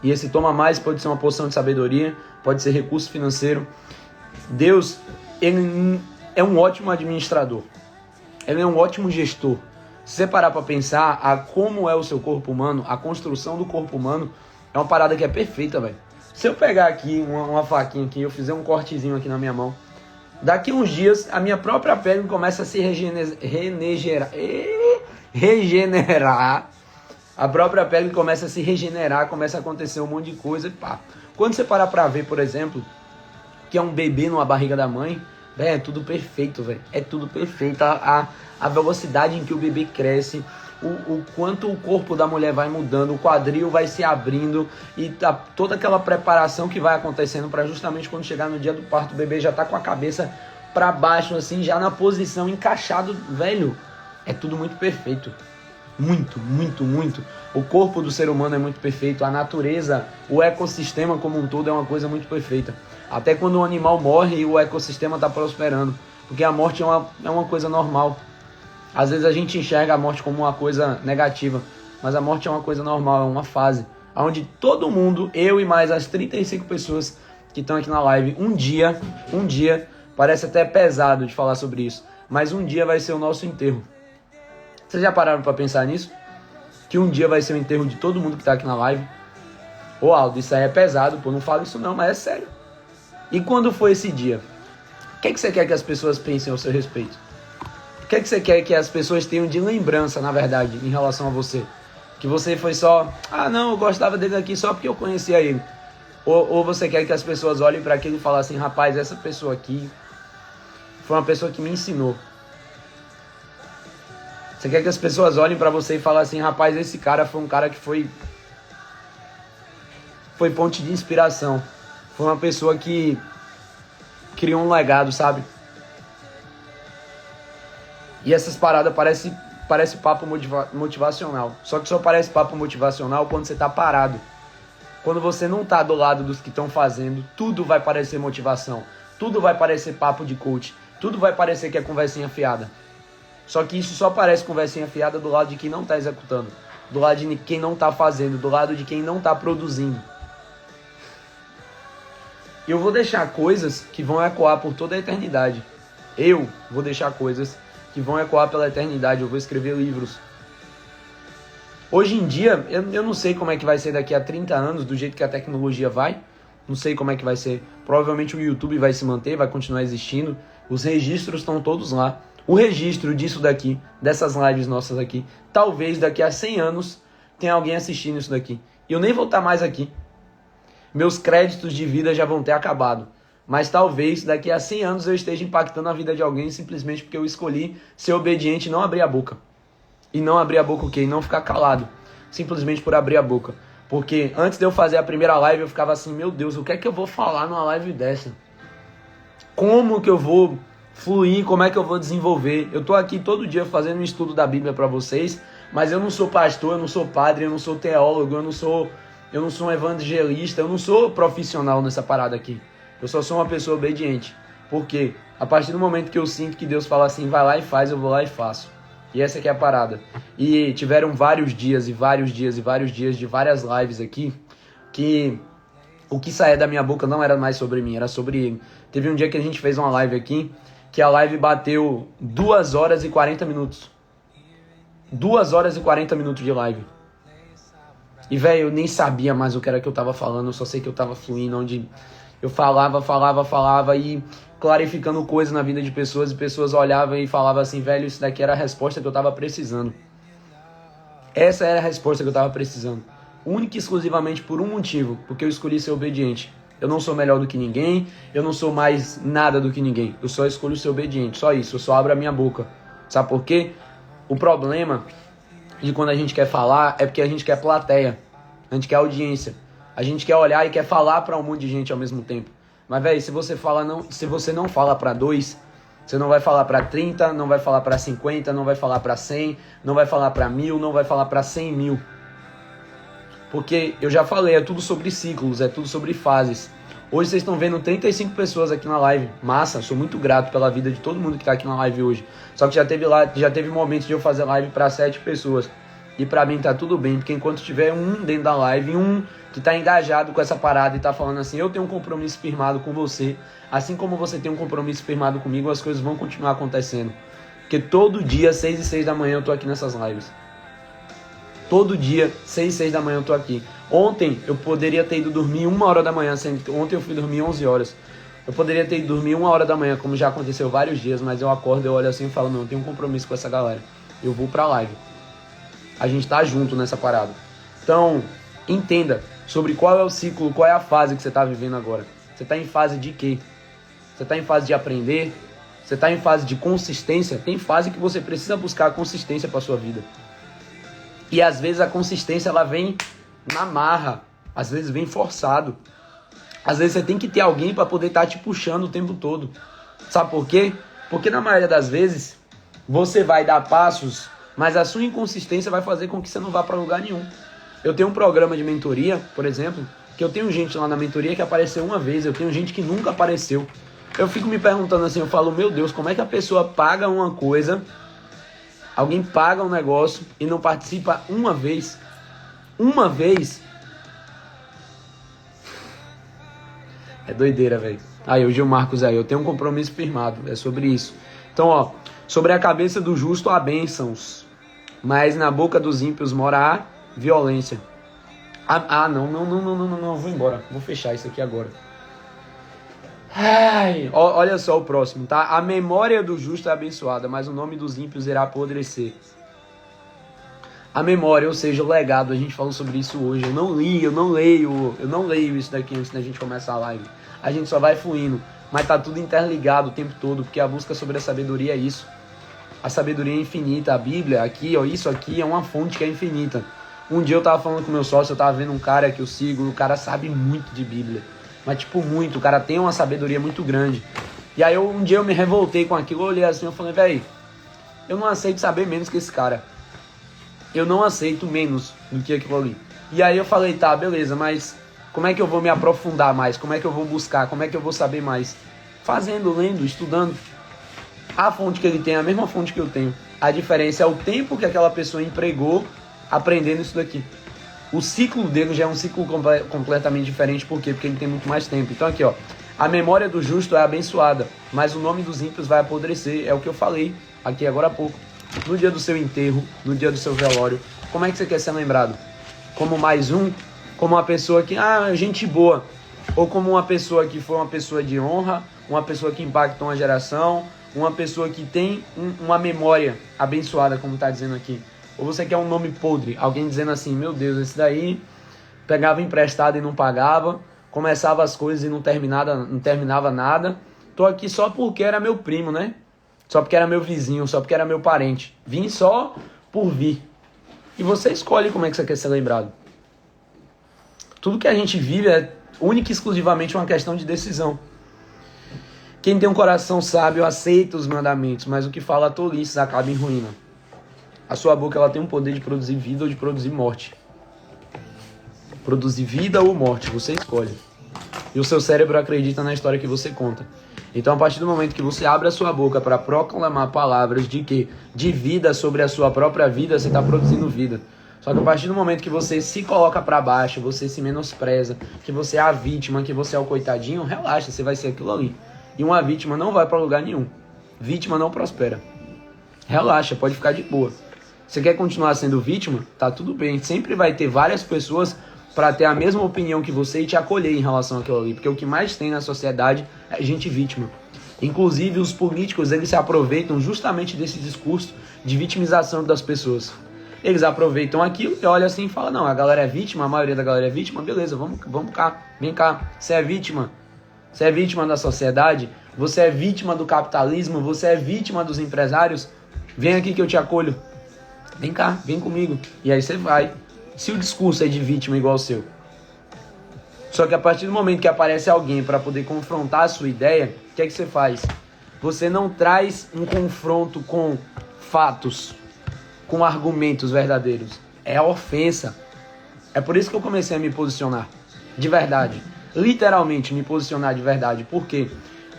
E esse toma mais pode ser uma porção de sabedoria, pode ser recurso financeiro. Deus, ele é um ótimo administrador. Ele é um ótimo gestor. Se você parar para pensar a como é o seu corpo humano, a construção do corpo humano é uma parada que é perfeita, velho. Se eu pegar aqui uma faquinha aqui, eu fizer um cortezinho aqui na minha mão, daqui uns dias a minha própria pele começa a se regenerar. A própria pele começa a se regenerar, começa a acontecer um monte de coisa e pá. Quando você parar para ver, por exemplo, que é um bebê numa barriga da mãe, é tudo perfeito, velho. É tudo perfeito. A velocidade em que o bebê cresce, o quanto o corpo da mulher vai mudando, o quadril vai se abrindo e toda aquela preparação que vai acontecendo para justamente quando chegar no dia do parto, o bebê já tá com a cabeça para baixo, assim, já na posição, encaixado, velho. É tudo muito perfeito. Muito. O corpo do ser humano é muito perfeito. A natureza, o ecossistema como um todo é uma coisa muito perfeita. Até quando um animal morre, o ecossistema está prosperando. Porque a morte é uma coisa normal. Às vezes a gente enxerga a morte como uma coisa negativa. Mas a morte é uma coisa normal, é uma fase. Onde todo mundo, eu e mais as 35 pessoas que estão aqui na live, um dia, parece até pesado de falar sobre isso, mas um dia vai ser o nosso enterro. Vocês já pararam para pensar nisso? Que um dia vai ser o enterro de todo mundo que está aqui na live? Ô Aldo, isso aí é pesado, pô, não fala isso não, mas é sério. E quando for esse dia? O que é que você quer que as pessoas pensem ao seu respeito? O que é que você quer que as pessoas tenham de lembrança, na verdade, em relação a você? Que você foi só, não, eu gostava dele aqui só porque eu conhecia ele. Ou você quer que as pessoas olhem para aquilo e falem assim, rapaz, essa pessoa aqui foi uma pessoa que me ensinou. Você quer que as pessoas olhem para você e falem assim, rapaz, esse cara foi um cara que foi ponte de inspiração. Foi uma pessoa que criou um legado, sabe? E essas paradas parece papo motivacional. Só que só parece papo motivacional quando você tá parado. Quando você não tá do lado dos que estão fazendo, tudo vai parecer motivação. Tudo vai parecer papo de coach. Tudo vai parecer que é conversinha fiada. Só que isso só parece conversinha fiada do lado de quem não tá executando. Do lado de quem não tá fazendo. Do lado de quem não tá produzindo. E eu vou deixar coisas que vão ecoar por toda a eternidade. Eu vou deixar coisas que vão ecoar pela eternidade. Eu vou escrever livros. Hoje em dia, eu não sei como é que vai ser daqui a 30 anos, do jeito que a tecnologia vai. Não sei como é que vai ser. Provavelmente o YouTube vai se manter, vai continuar existindo. Os registros estão todos lá. o registro disso daqui, dessas lives nossas aqui. Talvez daqui a 100 anos tenha alguém assistindo isso daqui. E eu nem vou estar mais aqui. Meus créditos de vida já vão ter acabado. Mas talvez daqui a 100 anos eu esteja impactando a vida de alguém simplesmente porque eu escolhi ser obediente e não abrir a boca. E não abrir a boca o quê? E não ficar calado. Simplesmente por abrir a boca. Porque antes de eu fazer a primeira live eu ficava assim, meu Deus, o que é que eu vou falar numa live dessa? Como que eu vou fluir? Como é que eu vou desenvolver? Eu tô aqui todo dia fazendo um estudo da Bíblia para vocês, mas eu não sou pastor, eu não sou padre, eu não sou teólogo, eu não sou um evangelista, eu não sou profissional nessa parada aqui. Eu só sou uma pessoa obediente. Porque a partir do momento que eu sinto que Deus fala assim, vai lá e faz, eu vou lá e faço. E essa aqui é a parada. E tiveram vários dias de várias lives aqui, que o que saía da minha boca não era mais sobre mim, era sobre ele. Teve um dia que a gente fez uma live aqui, que a live bateu 2 horas e 40 minutos. 2 horas e 40 minutos de live. E, velho, eu nem sabia mais o que era que eu tava falando, eu só sei que eu tava fluindo, onde eu falava e clarificando coisas na vida de pessoas, e pessoas olhavam e falavam assim, velho, isso daqui era a resposta que eu tava precisando. Essa era a resposta que eu tava precisando. Única e exclusivamente por um motivo, porque eu escolhi ser obediente. Eu não sou melhor do que ninguém, eu não sou mais nada do que ninguém. Eu só escolho ser obediente, só isso, eu só abro a minha boca. Sabe por quê? O problema de quando a gente quer falar é porque a gente quer plateia, a gente quer audiência. A gente quer olhar e quer falar para um monte de gente ao mesmo tempo. Mas, velho, se você não fala para 2, você não vai falar para 30, não vai falar para 50, não vai falar para 100, não vai falar para 1000, não vai falar para 100 mil. Porque eu já falei, é tudo sobre ciclos, é tudo sobre fases. Hoje vocês estão vendo 35 pessoas aqui na live. Massa, sou muito grato pela vida de todo mundo que tá aqui na live hoje. Só que já teve momentos de eu fazer live para 7 pessoas. E pra mim tá tudo bem, porque enquanto tiver um dentro da live, um que tá engajado com essa parada e tá falando assim, eu tenho um compromisso firmado com você, assim como você tem um compromisso firmado comigo, as coisas vão continuar acontecendo. Porque todo dia, 6 e 6 da manhã, eu tô aqui nessas lives. Todo dia, 6 e 6 da manhã, eu tô aqui. Ontem, eu poderia ter ido dormir 1 hora da manhã, sendo que ontem eu fui dormir 11 horas. Eu poderia ter ido dormir 1 hora da manhã, como já aconteceu vários dias, mas eu acordo, eu olho assim e falo, não, eu tenho um compromisso com essa galera. Eu vou pra live. A gente tá junto nessa parada. Então, entenda sobre qual é o ciclo, qual é a fase que você tá vivendo agora. Você tá em fase de quê? Você tá em fase de aprender? Você tá em fase de consistência? Tem fase que você precisa buscar a consistência pra sua vida. E às vezes a consistência ela vem na marra, às vezes vem forçado. Às vezes você tem que ter alguém para poder estar te puxando o tempo todo. Sabe por quê? Porque na maioria das vezes você vai dar passos, mas a sua inconsistência vai fazer com que você não vá para lugar nenhum. Eu tenho um programa de mentoria, por exemplo, que eu tenho gente lá na mentoria que apareceu uma vez, eu tenho gente que nunca apareceu. Eu fico me perguntando assim, eu falo, meu Deus, como é que a pessoa paga uma coisa, alguém paga um negócio e não participa uma vez? Uma vez? É doideira, velho. Aí, o Gil Marcos aí, eu tenho um compromisso firmado, é sobre isso. Então, ó, sobre a cabeça do justo há bênçãos, mas na boca dos ímpios mora a violência. Não, vou embora, vou fechar isso aqui agora. Ai, olha só o próximo, tá? A memória do justo é abençoada, mas o nome dos ímpios irá apodrecer. A memória, ou seja, o legado, a gente falou sobre isso hoje. Eu não leio isso daqui antes da gente começar a live. A gente só vai fluindo, mas tá tudo interligado o tempo todo, porque a busca sobre a sabedoria é isso. A sabedoria é infinita, a Bíblia, aqui, ó, isso aqui é uma fonte que é infinita. Um dia eu tava falando com meu sócio, eu tava vendo um cara que eu sigo, o cara sabe muito de Bíblia. Mas tipo muito, o cara tem uma sabedoria muito grande. E aí um dia eu me revoltei com aquilo, eu olhei assim, eu falei, velho, eu não aceito saber menos que esse cara. Eu não aceito menos do que aquilo ali. E aí eu falei, tá, beleza, mas como é que eu vou me aprofundar mais? Como é que eu vou buscar? Como é que eu vou saber mais? Fazendo, lendo, estudando. A fonte que ele tem é a mesma fonte que eu tenho. A diferença é o tempo que aquela pessoa empregou aprendendo isso daqui. O ciclo dele já é um ciclo completamente diferente. Por quê? Porque ele tem muito mais tempo. Então aqui, ó. A memória do justo é abençoada, mas o nome dos ímpios vai apodrecer. É o que eu falei aqui agora há pouco. No dia do seu enterro, no dia do seu velório, como é que você quer ser lembrado? Como mais um? Como uma pessoa que, gente boa. Ou como uma pessoa que foi uma pessoa de honra, uma pessoa que impactou uma geração, uma pessoa que tem uma memória abençoada, como está dizendo aqui. Ou você quer um nome podre, alguém dizendo assim, meu Deus, esse daí pegava emprestado e não pagava, começava as coisas e não terminava nada. Tô aqui só porque era meu primo, né? Só porque era meu vizinho, só porque era meu parente. Vim só por vir. E você escolhe como é que você quer ser lembrado. Tudo que a gente vive é única e exclusivamente uma questão de decisão. Quem tem um coração sábio aceita os mandamentos, mas o que fala tolices acaba em ruína. A sua boca ela tem um poder de produzir vida ou de produzir morte. Produzir vida ou morte, você escolhe. E o seu cérebro acredita na história que você conta. Então, a partir do momento que você abre a sua boca para proclamar palavras de vida sobre a sua própria vida, você está produzindo vida. Só que a partir do momento que você se coloca para baixo, você se menospreza, que você é a vítima, que você é o coitadinho, relaxa, você vai ser aquilo ali. E uma vítima não vai para lugar nenhum. Vítima não prospera. Relaxa, pode ficar de boa. Você quer continuar sendo vítima? Tá tudo bem. Sempre vai ter várias pessoas para ter a mesma opinião que você e te acolher em relação àquilo ali. Porque o que mais tem na sociedade é gente vítima. Inclusive, os políticos, eles se aproveitam justamente desse discurso de vitimização das pessoas. Eles aproveitam aquilo e olham assim e falam, não, a galera é vítima, a maioria da galera é vítima, beleza, vamos cá, vem cá. Você é vítima da sociedade, você é vítima do capitalismo, você é vítima dos empresários, vem aqui que eu te acolho. Vem cá, vem comigo. E aí você vai. Se o discurso é de vítima igual o seu. Só que a partir do momento que aparece alguém para poder confrontar a sua ideia, o que é que você faz? Você não traz um confronto com fatos, com argumentos verdadeiros. É a ofensa. É por isso que eu comecei a me posicionar. De verdade. Literalmente me posicionar de verdade. Por quê?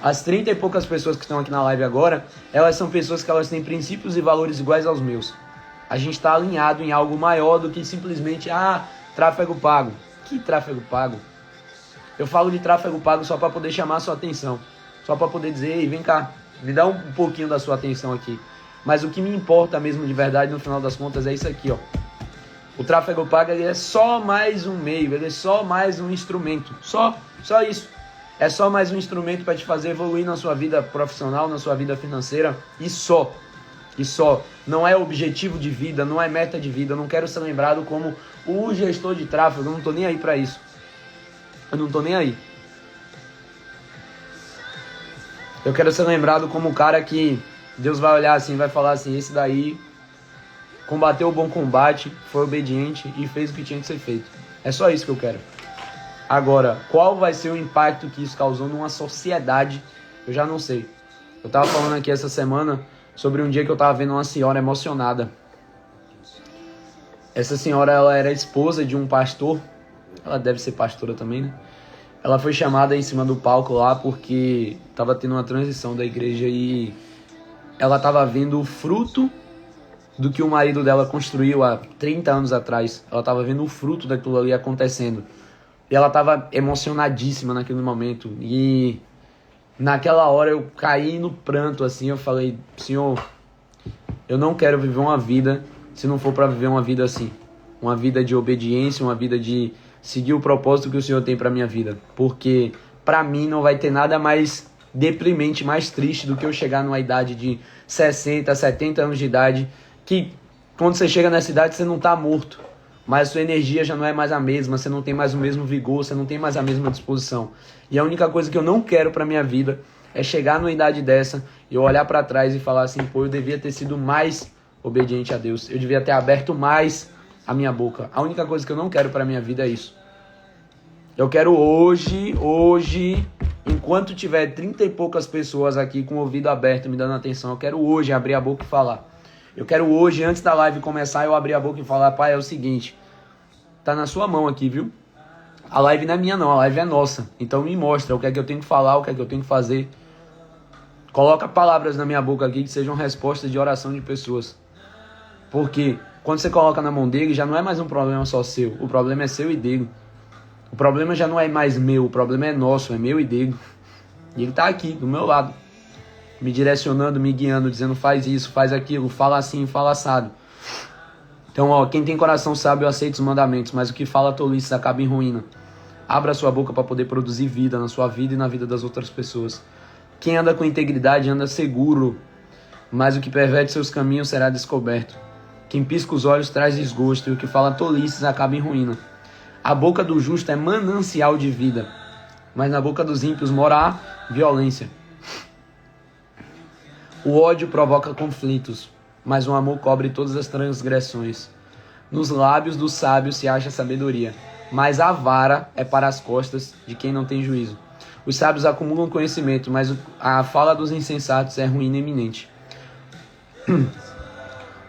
As 30 e poucas pessoas que estão aqui na live agora, elas são pessoas que elas têm princípios e valores iguais aos meus. A gente está alinhado em algo maior do que simplesmente, tráfego pago. Que tráfego pago? Eu falo de tráfego pago só para poder chamar a sua atenção. Só para poder dizer, ei, vem cá, me dá um pouquinho da sua atenção aqui. Mas o que me importa mesmo de verdade, no final das contas, é isso aqui, ó. O tráfego pago ele é só mais um meio, ele é só mais um instrumento. Só isso. É só mais um instrumento para te fazer evoluir na sua vida profissional, na sua vida financeira. E só. Não é objetivo de vida, não é meta de vida. Eu não quero ser lembrado como o gestor de tráfego. Eu não tô nem aí para isso. Eu não tô nem aí. Eu quero ser lembrado como o cara que Deus vai olhar assim, vai falar assim, esse daí combateu o bom combate, foi obediente e fez o que tinha que ser feito. É só isso que eu quero. Agora, qual vai ser o impacto que isso causou numa sociedade? Eu já não sei. Eu tava falando aqui essa semana sobre um dia que eu tava vendo uma senhora emocionada. Essa senhora, ela era esposa de um pastor. Ela deve ser pastora também, né? Ela foi chamada em cima do palco lá porque tava tendo uma transição da igreja e ela tava vendo o fruto do que o marido dela construiu há 30 anos atrás. Ela tava vendo o fruto daquilo ali acontecendo. E ela tava emocionadíssima naquele momento. E naquela hora eu caí no pranto, assim, eu falei, Senhor, eu não quero viver uma vida se não for para viver uma vida assim. Uma vida de obediência, uma vida de seguir o propósito que o Senhor tem para minha vida. Porque para mim não vai ter nada mais deprimente, mais triste do que eu chegar numa idade de 60, 70 anos de idade, que quando você chega nessa idade você não tá morto, mas a sua energia já não é mais a mesma, você não tem mais o mesmo vigor, você não tem mais a mesma disposição. E a única coisa que eu não quero pra minha vida é chegar numa idade dessa e eu olhar pra trás e falar assim, pô, eu devia ter sido mais obediente a Deus, eu devia ter aberto mais a minha boca. A única coisa que eu não quero pra minha vida é isso. Eu quero hoje, enquanto tiver 30 e poucas pessoas aqui com o ouvido aberto me dando atenção, eu quero hoje abrir a boca e falar. Eu quero hoje, antes da live começar, eu abrir a boca e falar, pai, é o seguinte, tá na sua mão aqui, viu? A live não é minha não, a live é nossa. Então me mostra o que é que eu tenho que falar, o que é que eu tenho que fazer. Coloca palavras na minha boca aqui que sejam respostas de oração de pessoas. Porque quando você coloca na mão dele, já não é mais um problema só seu. O problema é seu e dele. O problema já não é mais meu, o problema é nosso, é meu e dele. E ele tá aqui, do meu lado. Me direcionando, me guiando, dizendo faz isso, faz aquilo, fala assim, fala assado. Então, ó, quem tem coração sábio aceita os mandamentos, mas o que fala tolices acaba em ruína. Abra sua boca para poder produzir vida na sua vida e na vida das outras pessoas. Quem anda com integridade anda seguro, mas o que perverte seus caminhos será descoberto. Quem pisca os olhos traz desgosto, e o que fala tolices acaba em ruína. A boca do justo é manancial de vida, mas na boca dos ímpios mora a violência. O ódio provoca conflitos, mas o amor cobre todas as transgressões. Nos lábios dos sábios se acha sabedoria, mas a vara é para as costas de quem não tem juízo. Os sábios acumulam conhecimento, mas a fala dos insensatos é ruína iminente.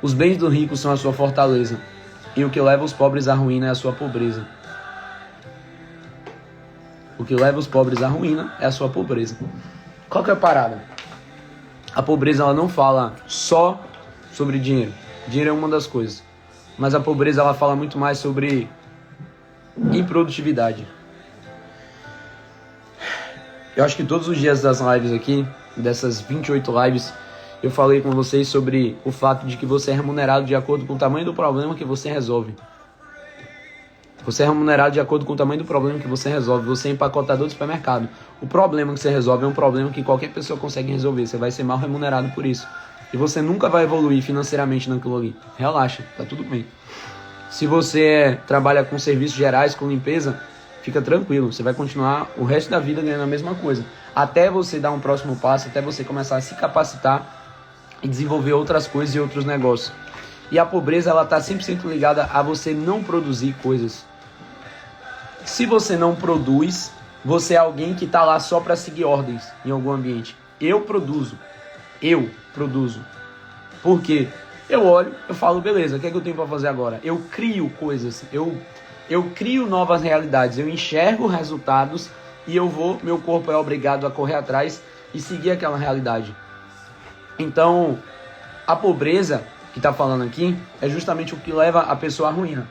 Os bens do rico são a sua fortaleza, e o que leva os pobres à ruína é a sua pobreza. O que leva os pobres à ruína é a sua pobreza. Qual que é a parada? A pobreza ela não fala só sobre dinheiro. Dinheiro é uma das coisas. Mas a pobreza ela fala muito mais sobre improdutividade. Eu acho que todos os dias das lives aqui, dessas 28 lives, eu falei com vocês sobre o fato de que você é remunerado de acordo com o tamanho do problema que você resolve. Você é remunerado de acordo com o tamanho do problema que você resolve. Você é empacotador de supermercado. O problema que você resolve é um problema que qualquer pessoa consegue resolver. Você vai ser mal remunerado por isso. E você nunca vai evoluir financeiramente naquilo ali. Relaxa, tá tudo bem. Se você trabalha com serviços gerais, com limpeza, fica tranquilo. Você vai continuar o resto da vida ganhando a mesma coisa. Até você dar um próximo passo, até você começar a se capacitar e desenvolver outras coisas e outros negócios. E a pobreza, ela tá 100% ligada a você não produzir coisas. Se você não produz, você é alguém que está lá só para seguir ordens em algum ambiente. Eu produzo. Por quê? Eu olho, eu falo, beleza, o que é que eu tenho para fazer agora? Eu crio coisas, eu crio novas realidades, eu enxergo resultados e meu corpo é obrigado a correr atrás e seguir aquela realidade. Então, a pobreza que está falando aqui é justamente o que leva a pessoa à ruína.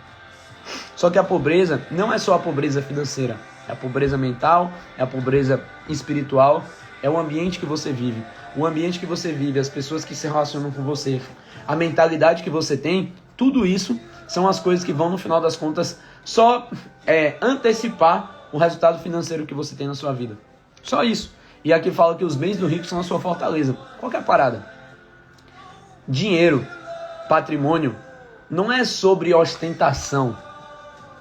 Só que a pobreza não é só a pobreza financeira, é a pobreza mental, é a pobreza espiritual, é o ambiente que você vive. O ambiente que você vive, as pessoas que se relacionam com você, a mentalidade que você tem, tudo isso são as coisas que vão, no final das contas, só antecipar o resultado financeiro que você tem na sua vida. Só isso. E aqui fala que os bens do rico são a sua fortaleza. Qual que é a parada? Dinheiro, patrimônio, não é sobre ostentação.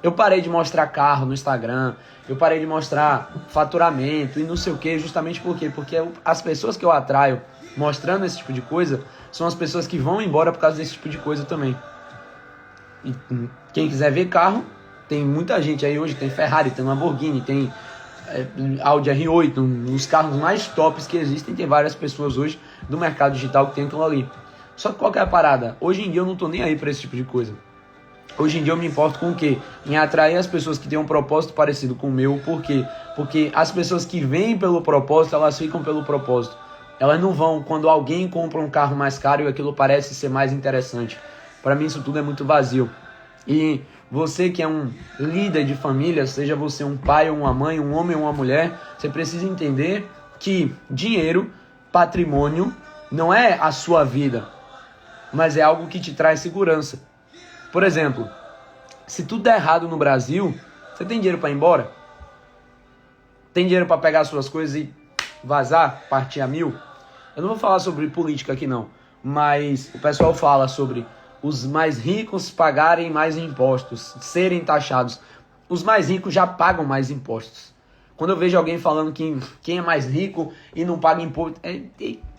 Eu parei de mostrar carro no Instagram, eu parei de mostrar faturamento e não sei o que, justamente por quê? Porque as pessoas que eu atraio mostrando esse tipo de coisa são as pessoas que vão embora por causa desse tipo de coisa também. E quem quiser ver carro, tem muita gente aí hoje, tem Ferrari, tem Lamborghini, tem Audi R8, os carros mais tops que existem, tem várias pessoas hoje do mercado digital que tem aquilo ali. Só que qual que é a parada? Hoje em dia eu não tô nem aí pra esse tipo de coisa. Hoje em dia eu me importo com o quê? Em atrair as pessoas que têm um propósito parecido com o meu. Por quê? Porque as pessoas que vêm pelo propósito, elas ficam pelo propósito. Elas não vão quando alguém compra um carro mais caro e aquilo parece ser mais interessante. Para mim isso tudo é muito vazio. E você que é um líder de família, seja você um pai ou uma mãe, um homem ou uma mulher, você precisa entender que dinheiro, patrimônio, não é a sua vida, mas é algo que te traz segurança. Por exemplo, se tudo der errado no Brasil, você tem dinheiro para ir embora? Tem dinheiro para pegar suas coisas e vazar, partir a 1000? Eu não vou falar sobre política aqui não, mas o pessoal fala sobre os mais ricos pagarem mais impostos, serem taxados. Os mais ricos já pagam mais impostos. Quando eu vejo alguém falando que quem é mais rico e não paga imposto,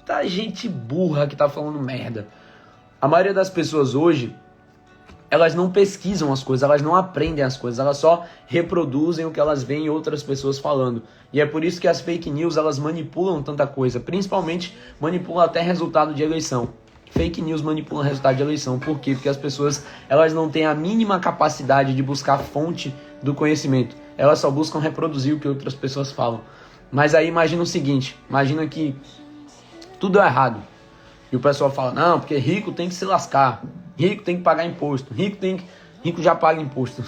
tá gente burra que tá falando merda. A maioria das pessoas hoje, elas não pesquisam as coisas, elas não aprendem as coisas, elas só reproduzem o que elas veem outras pessoas falando. E é por isso que as fake news, elas manipulam tanta coisa, principalmente manipulam até resultado de eleição. Fake news manipulam resultado de eleição. Por quê? Porque as pessoas, elas não têm a mínima capacidade de buscar a fonte do conhecimento. Elas só buscam reproduzir o que outras pessoas falam. Mas aí imagina o seguinte, imagina que tudo é errado. E o pessoal fala, não, porque rico tem que se lascar. Rico tem que pagar imposto. Rico já paga imposto.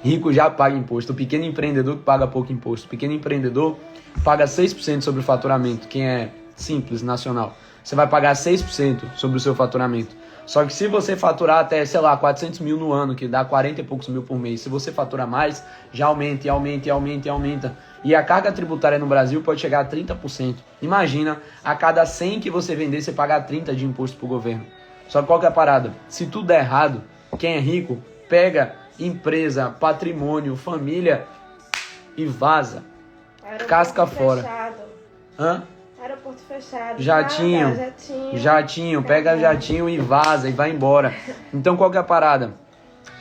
Rico já paga imposto. O pequeno empreendedor que paga pouco imposto. O pequeno empreendedor paga 6% sobre o faturamento. Quem é simples, nacional. Você vai pagar 6% sobre o seu faturamento. Só que se você faturar até, sei lá, 400 mil no ano, que dá 40 e poucos mil por mês, se você faturar mais, já aumenta e aumenta e aumenta e aumenta. E a carga tributária no Brasil pode chegar a 30%. Imagina, a cada 100 que você vender, você pagar 30 de imposto pro governo. Só que qual que é a parada? Se tudo der errado, quem é rico, pega empresa, patrimônio, família e vaza. Aeroporto Casca fora. Fechado. Hã? Aeroporto fechado. Jatinho, pega jatinho e vaza e vai embora. Então qual que é a parada?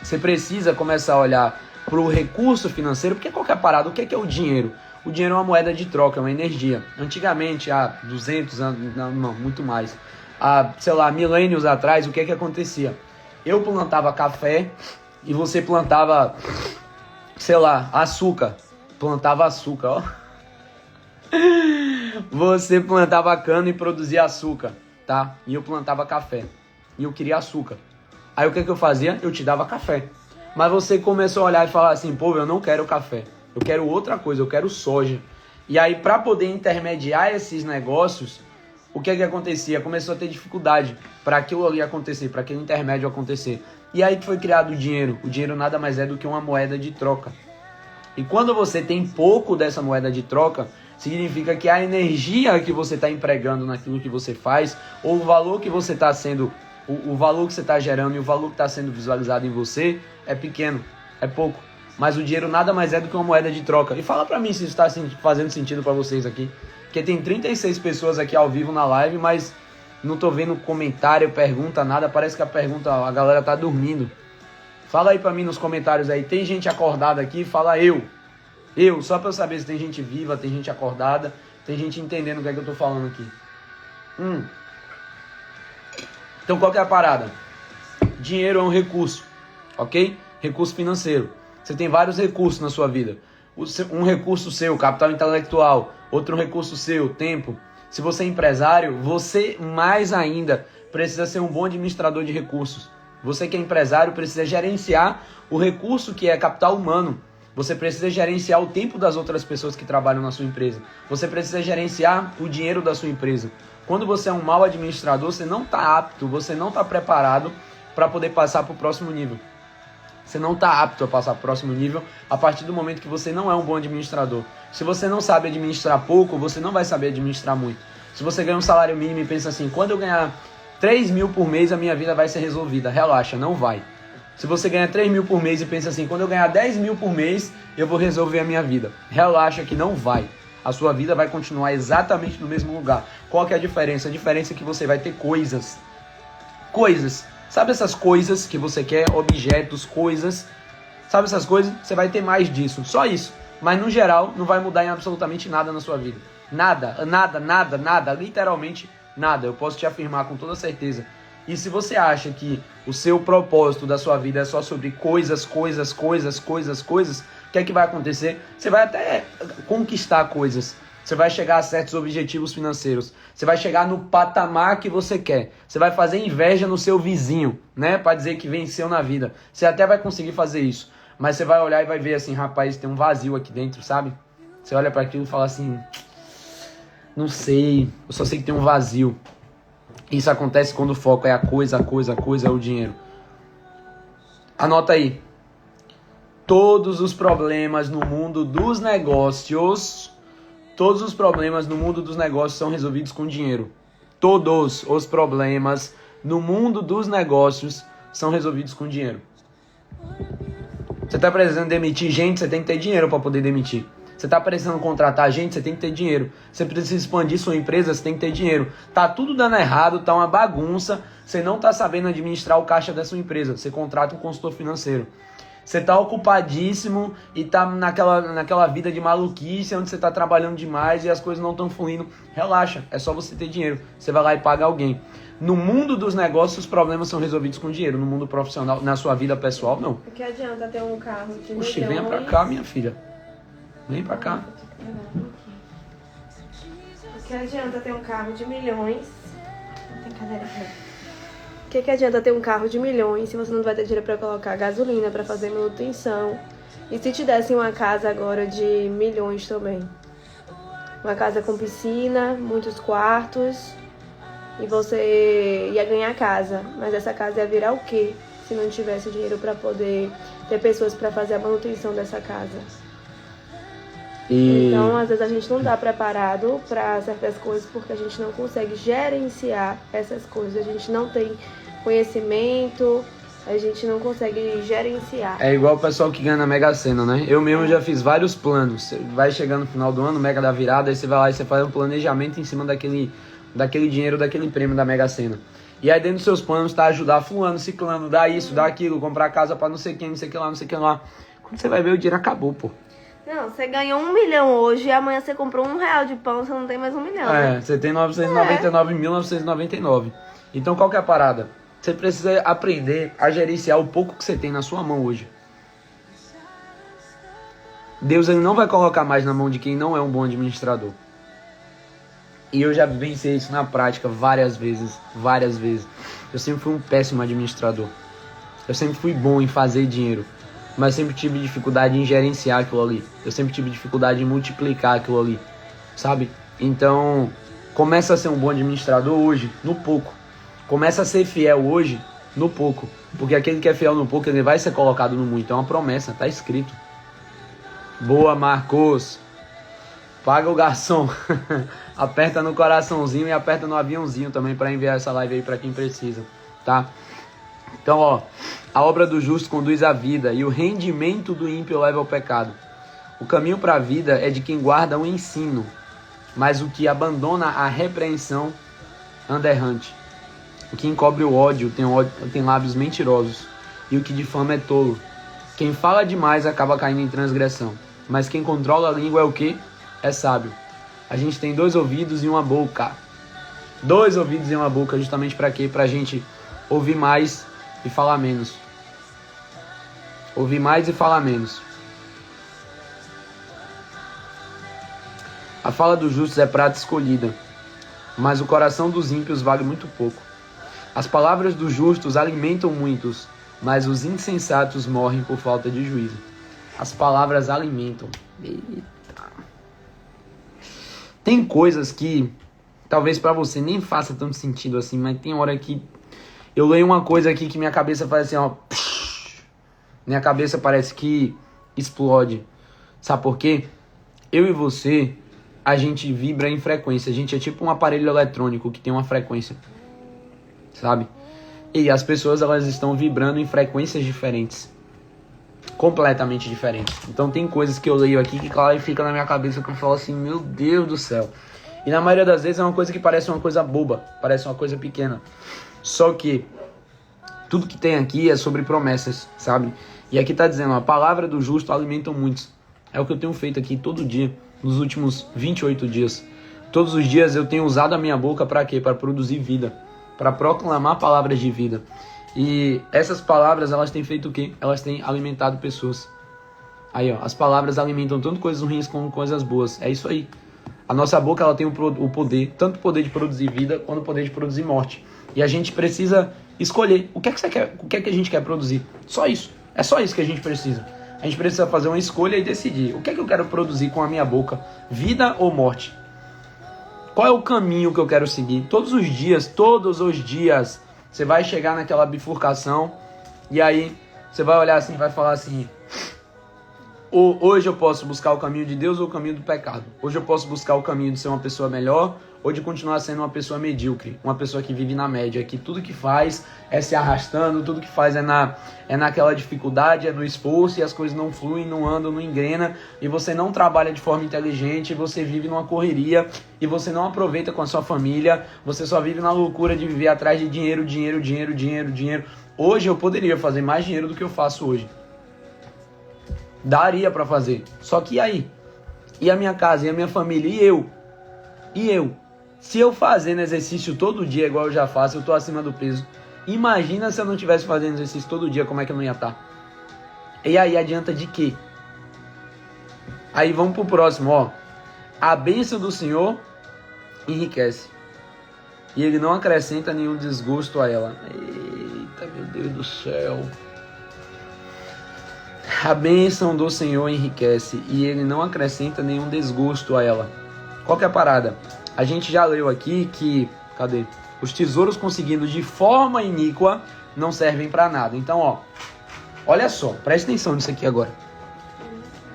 Você precisa começar a olhar pro recurso financeiro, porque qual que é a parada? O que é o dinheiro? O dinheiro é uma moeda de troca, é uma energia. Antigamente, há 200 anos, não, muito mais, há, sei lá, milênios atrás, o que acontecia? Eu plantava café e você plantava, sei lá, açúcar. Plantava açúcar, ó. Você plantava cana e produzia açúcar, tá? E eu plantava café. E eu queria açúcar. Aí o que eu fazia? Eu te dava café. Mas você começou a olhar e falar assim, pô, eu não quero café. Eu quero outra coisa, eu quero soja. E aí, para poder intermediar esses negócios, o que acontecia? Começou a ter dificuldade para aquilo ali acontecer, para aquele intermédio acontecer. E aí que foi criado o dinheiro. O dinheiro nada mais é do que uma moeda de troca. E quando você tem pouco dessa moeda de troca, significa que a energia que você está empregando naquilo que você faz, ou o valor que você está sendo, o valor que você está gerando e o valor que está sendo visualizado em você é pequeno, é pouco. Mas o dinheiro nada mais é do que uma moeda de troca. E fala pra mim se isso está fazendo sentido para vocês aqui. Porque tem 36 pessoas aqui ao vivo na live, mas não tô vendo comentário, pergunta, nada. Parece que a galera tá dormindo. Fala aí pra mim nos comentários aí. Tem gente acordada aqui? Fala eu. Só pra eu saber se tem gente viva, tem gente acordada, tem gente entendendo o que é que eu tô falando aqui. Então qual que é a parada? Dinheiro é um recurso, ok? Recurso financeiro. Você tem vários recursos na sua vida. Um recurso seu, capital intelectual. Outro recurso seu, tempo. Se você é empresário, você mais ainda precisa ser um bom administrador de recursos. Você que é empresário precisa gerenciar o recurso que é capital humano. Você precisa gerenciar o tempo das outras pessoas que trabalham na sua empresa. Você precisa gerenciar o dinheiro da sua empresa. Quando você é um mau administrador, você não está apto, você não está preparado para poder passar para o próximo nível. Você não está apto a passar para o próximo nível a partir do momento que você não é um bom administrador. Se você não sabe administrar pouco, você não vai saber administrar muito. Se você ganha um salário mínimo e pensa assim, quando eu ganhar 3 mil por mês, a minha vida vai ser resolvida. Relaxa, não vai. Se você ganha 3 mil por mês e pensa assim, quando eu ganhar 10 mil por mês, eu vou resolver a minha vida. Relaxa que não vai. A sua vida vai continuar exatamente no mesmo lugar. Qual que é a diferença? A diferença é que você vai ter coisas. Coisas. Sabe essas coisas que você quer? Objetos, coisas. Sabe essas coisas? Você vai ter mais disso. Só isso. Mas no geral, não vai mudar em absolutamente nada na sua vida. Nada, nada, nada, nada. Literalmente nada. Eu posso te afirmar com toda certeza. E se você acha que o seu propósito da sua vida é só sobre coisas, o que é que vai acontecer? Você vai até conquistar coisas. Você vai chegar a certos objetivos financeiros. Você vai chegar no patamar que você quer. Você vai fazer inveja no seu vizinho, né? Pra dizer que venceu na vida. Você até vai conseguir fazer isso. Mas você vai olhar e vai ver assim, rapaz, tem um vazio aqui dentro, sabe? Você olha para aquilo e fala assim, não sei, eu só sei que tem um vazio. Isso acontece quando o foco é a coisa, é o dinheiro. Anota aí. Todos os problemas no mundo dos negócios, são resolvidos com dinheiro. Todos os problemas no mundo dos negócios são resolvidos com dinheiro. Você está precisando demitir gente, você tem que ter dinheiro para poder demitir. Você está precisando contratar gente, você tem que ter dinheiro. Você precisa expandir sua empresa, você tem que ter dinheiro. Tá tudo dando errado, tá uma bagunça. Você não está sabendo administrar o caixa da sua empresa. Você contrata um consultor financeiro. Você está ocupadíssimo e está naquela vida de maluquice, onde você está trabalhando demais e as coisas não estão fluindo. Relaxa, é só você ter dinheiro. Você vai lá e paga alguém. No mundo dos negócios, os problemas são resolvidos com dinheiro. No mundo profissional, na sua vida pessoal, não. O que adianta ter um carro de milhões? Oxe, venha pra cá, minha filha. Vem pra cá. O que adianta ter um carro de milhões? Tem cadeira aqui. O que adianta ter um carro de milhões se você não vai ter dinheiro pra colocar gasolina, pra fazer manutenção? E se te dessem uma casa agora de milhões também? Uma casa com piscina, muitos quartos, e você ia ganhar casa, mas essa casa ia virar o quê se não tivesse dinheiro para poder ter pessoas para fazer a manutenção dessa casa? Então, às vezes a gente não está preparado para certas coisas porque a gente não consegue gerenciar essas coisas, a gente não tem conhecimento, a gente não consegue gerenciar. É igual o pessoal que ganha na Mega Sena, né? Eu mesmo já fiz vários planos. Você vai chegando no final do ano, Mega da virada, aí você vai lá e você faz um planejamento em cima daquele dinheiro, daquele prêmio da Mega Sena. E aí dentro dos seus planos tá ajudar fulano, ciclano, dar isso, dar aquilo, comprar casa pra não sei quem, não sei que lá, não sei que lá. Quando você vai ver, o dinheiro acabou, pô. Não, você ganhou 1 milhão hoje e amanhã você comprou R$1 de pão, você não tem mais 1 milhão. Né? Você tem 999.999. Então qual que é a parada? Você precisa aprender a gerenciar o pouco que você tem na sua mão hoje. Deus ele não vai colocar mais na mão de quem não é um bom administrador. E eu já vivenciei isso na prática várias vezes. Eu sempre fui um péssimo administrador. Eu sempre fui bom em fazer dinheiro. Mas sempre tive dificuldade em gerenciar aquilo ali. Eu sempre tive dificuldade em multiplicar aquilo ali. Sabe? Então, começa a ser um bom administrador hoje, no pouco. Começa a ser fiel hoje, no pouco. Porque aquele que é fiel no pouco, ele vai ser colocado no muito. É uma promessa, tá escrito. Boa, Marcos. Paga o garçom. Aperta no coraçãozinho e aperta no aviãozinho também para enviar essa live aí para quem precisa, tá? Então, ó, a obra do justo conduz à vida e o rendimento do ímpio leva ao pecado. O caminho para a vida é de quem guarda o ensino, mas o que abandona a repreensão anda errante. O que encobre o ódio tem lábios mentirosos, e o que difama é tolo. Quem fala demais acaba caindo em transgressão, mas quem controla a língua é o quê? É sábio. A gente tem 2 ouvidos e uma boca. 2 ouvidos e uma boca justamente para quê? Pra gente ouvir mais e falar menos. Ouvir mais e falar menos. A fala dos justos é prata escolhida, mas o coração dos ímpios vale muito pouco. As palavras dos justos alimentam muitos, mas os insensatos morrem por falta de juízo. As palavras alimentam. Eita. Tem coisas que talvez pra você nem faça tanto sentido assim, mas tem hora que eu leio uma coisa aqui que minha cabeça faz assim, ó. Minha cabeça parece que explode. Sabe por quê? Eu e você, a gente vibra em frequência. A gente é tipo um aparelho eletrônico que tem uma frequência. Sabe? E as pessoas, elas estão vibrando em frequências diferentes. Completamente diferentes. Então tem coisas que eu leio aqui que claro fica na minha cabeça que eu falo assim, meu Deus do céu. E na maioria das vezes é uma coisa que parece uma coisa boba, parece uma coisa pequena. Só que tudo que tem aqui é sobre promessas, sabe? E aqui tá dizendo, a palavra do justo alimenta muitos. É o que eu tenho feito aqui todo dia, nos últimos 28 dias. Todos os dias eu tenho usado a minha boca para quê? Para produzir vida, para proclamar palavras de vida. E essas palavras, elas têm feito o quê? Elas têm alimentado pessoas. Aí, ó, as palavras alimentam tanto coisas ruins como coisas boas. É isso aí. A nossa boca, ela tem o poder, tanto o poder de produzir vida, quanto o poder de produzir morte. E a gente precisa escolher o que é que você quer, o que é que a gente quer produzir. Só isso. É só isso que a gente precisa. A gente precisa fazer uma escolha e decidir. O que é que eu quero produzir com a minha boca? Vida ou morte? Qual é o caminho que eu quero seguir? Todos os dias, você vai chegar naquela bifurcação e aí você vai olhar assim, vai falar assim, hoje eu posso buscar o caminho de Deus ou o caminho do pecado. Hoje eu posso buscar o caminho de ser uma pessoa melhor ou de continuar sendo uma pessoa medíocre, uma pessoa que vive na média, que tudo que faz é se arrastando, tudo que faz é naquela dificuldade, é no esforço e as coisas não fluem, não andam, não engrenam e você não trabalha de forma inteligente, você vive numa correria e você não aproveita com a sua família, você só vive na loucura de viver atrás de dinheiro. Hoje eu poderia fazer mais dinheiro do que eu faço hoje. Daria pra fazer. Só que e aí? E a minha casa? E a minha família? E eu? Se eu fazendo exercício todo dia, igual eu já faço, eu tô acima do peso. Imagina se eu não estivesse fazendo exercício todo dia, como é que eu não ia estar? E aí, adianta de quê? Aí vamos pro próximo, ó. A bênção do Senhor enriquece. E ele não acrescenta nenhum desgosto a ela. Eita, meu Deus do céu. A bênção do Senhor enriquece e ele não acrescenta nenhum desgosto a ela. Qual que é a parada? A gente já leu aqui que... Cadê? Os tesouros conseguidos de forma iníqua não servem para nada. Então, ó, olha só, presta atenção nisso aqui agora.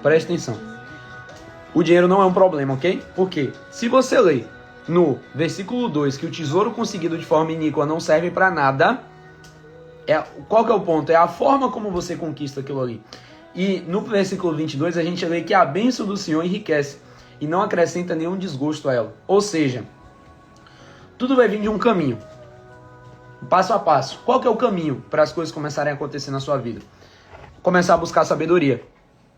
Presta atenção. O dinheiro não é um problema, ok? Porque se você ler no versículo 2 que o tesouro conseguido de forma iníqua não serve para nada, qual que é o ponto? É a forma como você conquista aquilo ali. E no versículo 22 a gente lê que a bênção do Senhor enriquece e não acrescenta nenhum desgosto a ela. Ou seja, tudo vai vir de um caminho, passo a passo. Qual que é o caminho para as coisas começarem a acontecer na sua vida? Começar a buscar sabedoria,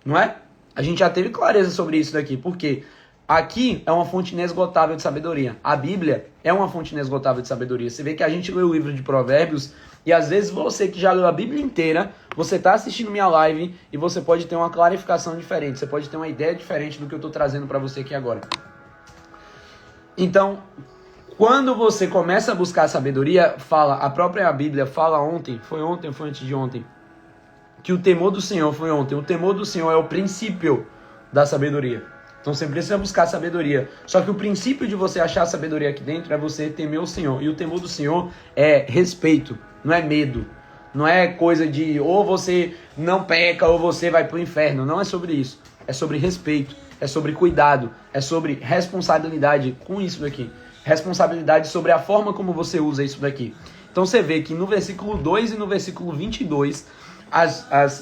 não é? A gente já teve clareza sobre isso daqui, porque aqui é uma fonte inesgotável de sabedoria. A Bíblia é uma fonte inesgotável de sabedoria. Você vê que a gente lê o livro de Provérbios e às vezes você que já leu a Bíblia inteira, você está assistindo minha live e você pode ter uma clarificação diferente, você pode ter uma ideia diferente do que eu estou trazendo para você aqui agora. Então, quando você começa a buscar sabedoria, a própria Bíblia fala foi ontem ou foi antes de ontem, que o temor do Senhor foi ontem. O temor do Senhor é o princípio da sabedoria. Então você precisa buscar sabedoria. Só que o princípio de você achar sabedoria aqui dentro é você temer o Senhor. E o temor do Senhor é respeito, não é medo. Não é coisa de ou você não peca ou você vai pro inferno. Não é sobre isso. É sobre respeito, é sobre cuidado, é sobre responsabilidade com isso daqui. Responsabilidade sobre a forma como você usa isso daqui. Então você vê que no versículo 2 e no versículo 22,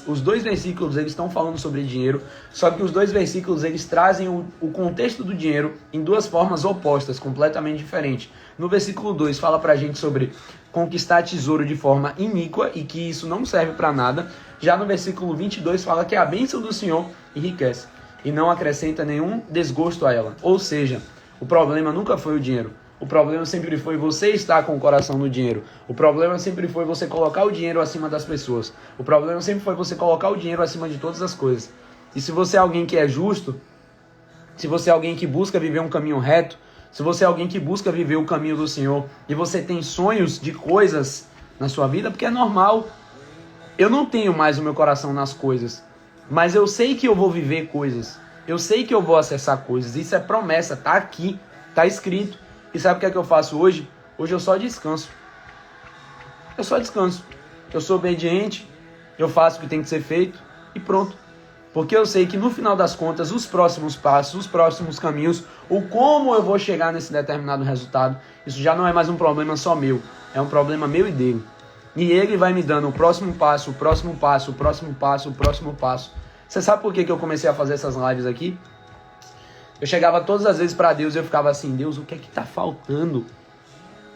os dois versículos eles estão falando sobre dinheiro, só que os dois versículos eles trazem o contexto do dinheiro em duas formas opostas, completamente diferentes. No versículo 2 fala pra gente sobre conquistar tesouro de forma iníqua e que isso não serve para nada. Já no versículo 22 fala que a bênção do Senhor enriquece e não acrescenta nenhum desgosto a ela. Ou seja, o problema nunca foi o dinheiro. O problema sempre foi você estar com o coração no dinheiro. O problema sempre foi você colocar o dinheiro acima das pessoas. O problema sempre foi você colocar o dinheiro acima de todas as coisas. E se você é alguém que é justo, se você é alguém que busca viver um caminho reto, se você é alguém que busca viver o caminho do Senhor e você tem sonhos de coisas na sua vida, porque é normal. Eu não tenho mais o meu coração nas coisas, mas eu sei que eu vou viver coisas. Eu sei que eu vou acessar coisas. Isso é promessa, tá aqui, tá escrito. E sabe o que é que eu faço hoje? Hoje eu só descanso. Eu só descanso. Eu sou obediente, eu faço o que tem que ser feito e pronto. Porque eu sei que no final das contas, os próximos passos, os próximos caminhos, o como eu vou chegar nesse determinado resultado, isso já não é mais um problema só meu. É um problema meu e dele. E ele vai me dando o próximo passo, o próximo passo, o próximo passo, o próximo passo. Você sabe por que eu comecei a fazer essas lives aqui? Eu chegava todas as vezes para Deus e eu ficava assim, Deus, o que é que tá faltando?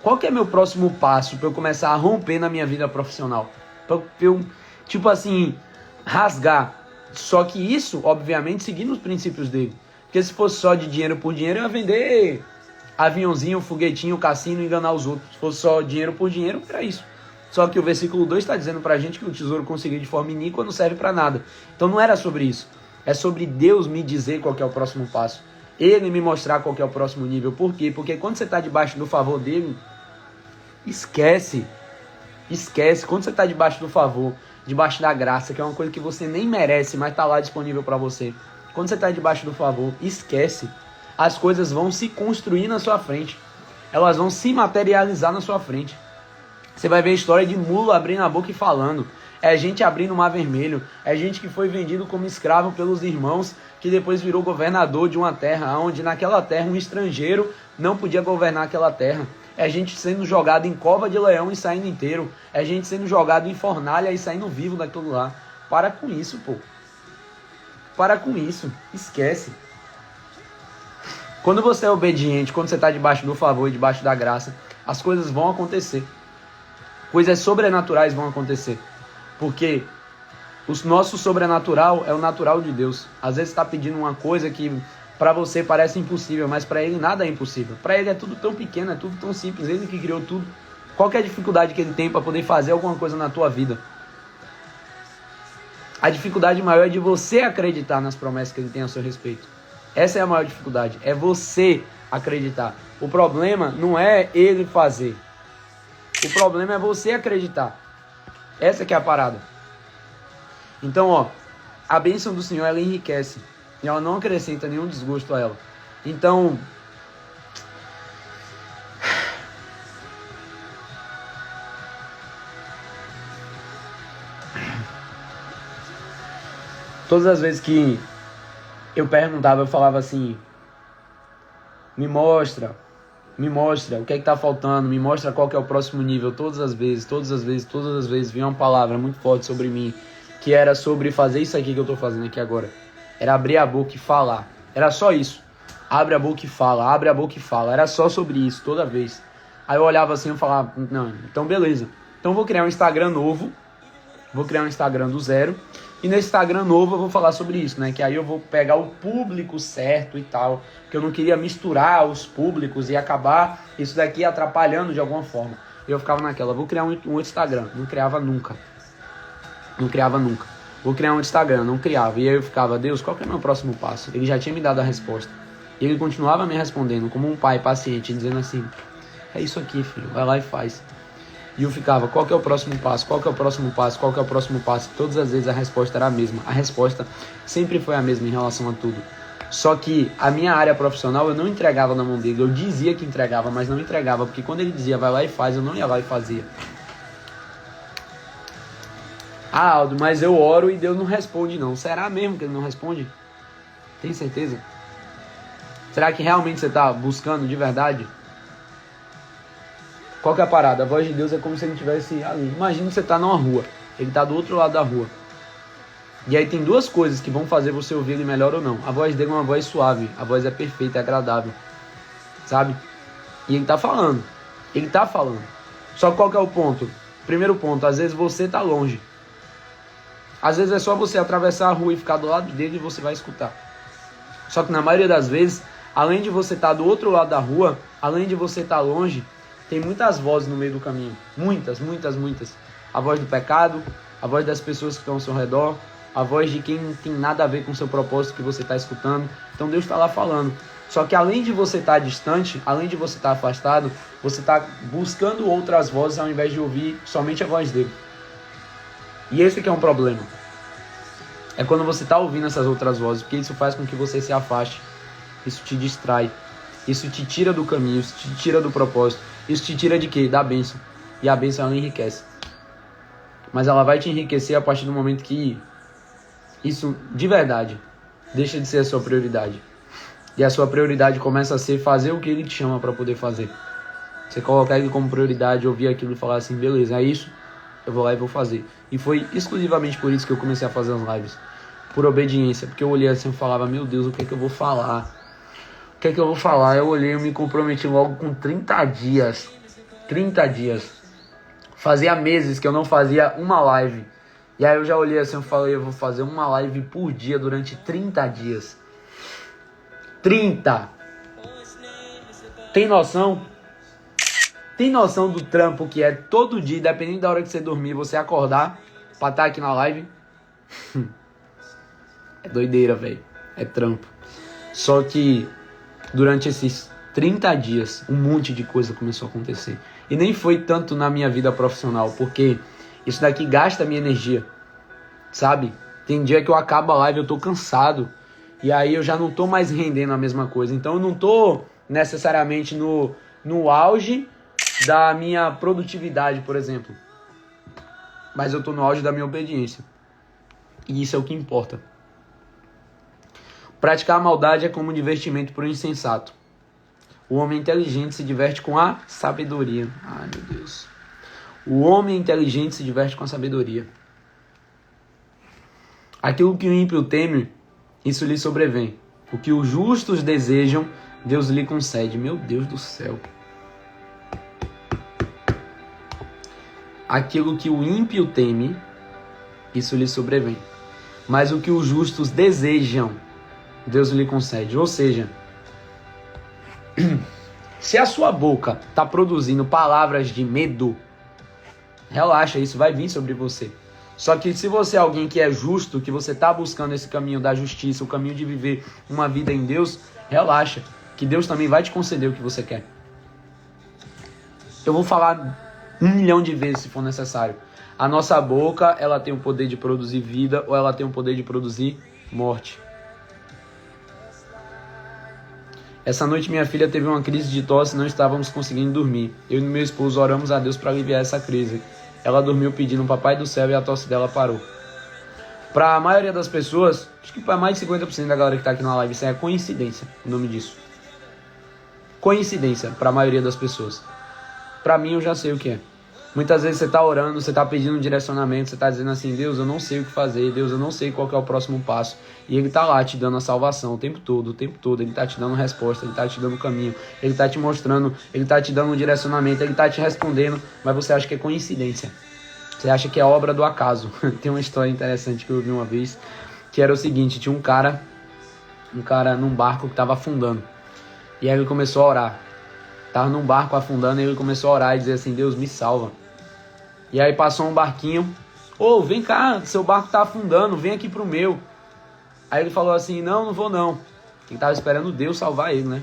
Qual que é meu próximo passo para eu começar a romper na minha vida profissional? Para eu, tipo assim, rasgar. Só que isso, obviamente, seguindo os princípios dele. Porque se fosse só de dinheiro por dinheiro, eu ia vender aviãozinho, foguetinho, cassino e enganar os outros. Se fosse só dinheiro por dinheiro, era isso. Só que o versículo 2 está dizendo pra gente que o tesouro conseguido de forma iníqua não serve para nada. Então não era sobre isso. É sobre Deus me dizer qual que é o próximo passo. Ele me mostrar qual que é o próximo nível. Por quê? Porque quando você está debaixo do favor dele, esquece. Quando você está debaixo do favor, debaixo da graça, que é uma coisa que você nem merece, mas está lá disponível para você. Quando você está debaixo do favor, esquece. As coisas vão se construir na sua frente. Elas vão se materializar na sua frente. Você vai ver a história de mula abrindo a boca e falando. É gente abrindo o mar vermelho. É gente que foi vendido como escravo pelos irmãos, que depois virou governador de uma terra, onde naquela terra um estrangeiro não podia governar aquela terra. É gente sendo jogado em cova de leão e saindo inteiro. É gente sendo jogado em fornalha e saindo vivo daquilo lá. Para com isso, pô. Para com isso. Esquece. Quando você é obediente, quando você está debaixo do favor e debaixo da graça, as coisas vão acontecer. Coisas sobrenaturais vão acontecer. Porque o nosso sobrenatural é o natural de Deus. Às vezes está pedindo uma coisa que para você parece impossível, mas para ele nada é impossível. Para ele é tudo tão pequeno, é tudo tão simples. Ele que criou tudo. Qual que é a dificuldade que ele tem para poder fazer alguma coisa na tua vida? A dificuldade maior é de você acreditar nas promessas que ele tem a seu respeito. Essa é a maior dificuldade. É você acreditar. O problema não é ele fazer. O problema é você acreditar. Essa que é a parada. Então, ó, a bênção do Senhor, ela enriquece. E ela não acrescenta nenhum desgosto a ela. Então, Todas as vezes que eu perguntava, eu falava assim, me mostra o que é que tá faltando, me mostra qual que é o próximo nível. Todas as vezes vinha uma palavra muito forte sobre mim, que era sobre fazer isso aqui que eu tô fazendo aqui agora. Era abrir a boca e falar. Era só isso. Abre a boca e fala, abre a boca e fala. Era só sobre isso, toda vez. Aí eu olhava assim e falava, não, então beleza. Então eu vou criar um Instagram novo. Vou criar um Instagram do zero. E nesse Instagram novo eu vou falar sobre isso, né? Que aí eu vou pegar o público certo e tal. Porque eu não queria misturar os públicos e acabar isso daqui atrapalhando de alguma forma. E eu ficava naquela, vou criar um outro Instagram. Não criava nunca. Vou criar um Instagram, não criava. E aí eu ficava, Deus, qual que é o meu próximo passo? Ele já tinha me dado a resposta. E ele continuava me respondendo como um pai paciente, dizendo assim, é isso aqui, filho, vai lá e faz. E eu ficava, qual que é o próximo passo? Qual que é o próximo passo? Qual que é o próximo passo? Todas as vezes a resposta era a mesma. A resposta sempre foi a mesma em relação a tudo. Só que a minha área profissional eu não entregava na mão dele. Eu dizia que entregava, mas não entregava. Porque quando ele dizia vai lá e faz, eu não ia lá e fazia. Ah, Aldo, mas eu oro e Deus não responde não. Será mesmo que ele não responde? Tem certeza? Será que realmente você está buscando de verdade? Qual que é a parada? A voz de Deus é como se ele estivesse ali. Imagina que você está numa rua. Ele está do outro lado da rua. E aí tem duas coisas que vão fazer você ouvir ele melhor ou não. A voz dele é uma voz suave. A voz é perfeita, é agradável. Sabe? E ele está falando. Ele está falando. Só que qual que é o ponto? Primeiro ponto, às vezes você está longe. Às vezes é só você atravessar a rua e ficar do lado dele e você vai escutar. Só que na maioria das vezes, além de você estar do outro lado da rua, além de você estar longe, tem muitas vozes no meio do caminho. Muitas. A voz do pecado, a voz das pessoas que estão ao seu redor, a voz de quem não tem nada a ver com o seu propósito que você está escutando. Então Deus está lá falando. Só que além de você estar distante, além de você estar afastado, você está buscando outras vozes ao invés de ouvir somente a voz dele. E esse que é um problema. É quando você está ouvindo essas outras vozes, porque isso faz com que você se afaste. Isso te distrai. Isso te tira do caminho, isso te tira do propósito. Isso te tira de quê? Da bênção. E a bênção ela enriquece. Mas ela vai te enriquecer a partir do momento que isso, de verdade, deixa de ser a sua prioridade. E a sua prioridade começa a ser fazer o que ele te chama para poder fazer. Você colocar ele como prioridade, ouvir aquilo e falar assim, beleza, é isso, eu vou lá e vou fazer. E foi exclusivamente por isso que eu comecei a fazer as lives. Por obediência. Porque eu olhei assim e falava, meu Deus, o que é que eu vou falar? O que é que eu vou falar? Eu olhei e me comprometi logo com 30 dias. 30 dias. Fazia meses que eu não fazia uma live. E aí eu já olhei assim e falei, eu vou fazer uma live por dia durante 30 dias. 30! Tem noção? Tem noção do trampo que é todo dia, dependendo da hora que você dormir, você acordar pra estar aqui na live? É doideira, velho. É trampo. Só que durante esses 30 dias, um monte de coisa começou a acontecer. E nem foi tanto na minha vida profissional, porque isso daqui gasta minha energia, sabe? Tem dia que eu acabo a live, eu tô cansado. E aí eu já não tô mais rendendo a mesma coisa. Então eu não tô necessariamente no auge da minha produtividade, por exemplo. Mas eu tô no auge da minha obediência. E isso é o que importa. Praticar a maldade é como um divertimento para o insensato. O homem inteligente se diverte com a sabedoria. Ai, meu Deus. O homem inteligente se diverte com a sabedoria. Aquilo que o ímpio teme, isso lhe sobrevém. O que os justos desejam, Deus lhe concede. Meu Deus do céu. Aquilo que o ímpio teme, isso lhe sobrevém. Mas o que os justos desejam, Deus lhe concede. Ou seja, se a sua boca está produzindo palavras de medo, relaxa, isso vai vir sobre você. Só que se você é alguém que é justo, que você está buscando esse caminho da justiça, o caminho de viver uma vida em Deus, relaxa, que Deus também vai te conceder o que você quer. Eu vou falar 1 milhão de vezes se for necessário. A nossa boca, ela tem o poder de produzir vida ou ela tem o poder de produzir morte. Essa noite minha filha teve uma crise de tosse e não estávamos conseguindo dormir. Eu e meu esposo oramos a Deus para aliviar essa crise. Ela dormiu pedindo o Papai do Céu e a tosse dela parou. Pra maioria das pessoas, acho que pra mais de 50% da galera que tá aqui na live, isso é coincidência, o nome disso. Coincidência, pra maioria das pessoas. Pra mim, eu já sei o que é. Muitas vezes você tá orando, você tá pedindo um direcionamento, você tá dizendo assim, Deus, eu não sei o que fazer, Deus, eu não sei qual que é o próximo passo. E Ele tá lá te dando a salvação o tempo todo, Ele tá te dando resposta, Ele tá te dando caminho, Ele tá te mostrando, Ele tá te dando um direcionamento, Ele tá te respondendo, mas você acha que é coincidência. Você acha que é obra do acaso. Tem uma história interessante que eu vi uma vez, que era o seguinte, tinha um cara num barco que tava afundando. E aí ele começou a orar. Tava num barco afundando e ele começou a orar e dizer assim, Deus, me salva. E aí passou um barquinho, vem cá, seu barco tá afundando, vem aqui pro meu. Aí ele falou assim, não vou não. Ele tava esperando Deus salvar ele, né?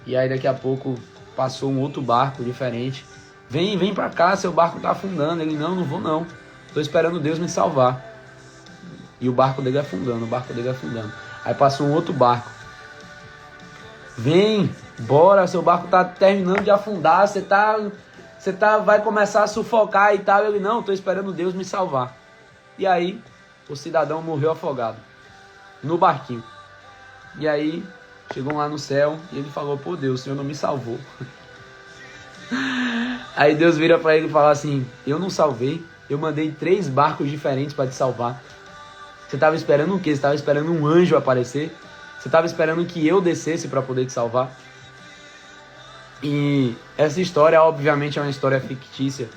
E aí daqui a pouco passou um outro barco diferente. Vem pra cá, seu barco tá afundando. Ele, não vou não. Tô esperando Deus me salvar. E o barco dele afundando. Aí passou um outro barco. Vem, bora, seu barco tá terminando de afundar. Você vai começar a sufocar e tal. Ele, não, tô esperando Deus me salvar. E aí, o cidadão morreu afogado. No barquinho. E aí, chegou lá no céu e ele falou, pô Deus, o Senhor não me salvou. Aí Deus vira pra ele e fala assim, eu não salvei, eu mandei 3 barcos diferentes pra te salvar. Você tava esperando o quê? Você tava esperando um anjo aparecer? Você tava esperando que eu descesse pra poder te salvar? E essa história, obviamente, é uma história fictícia,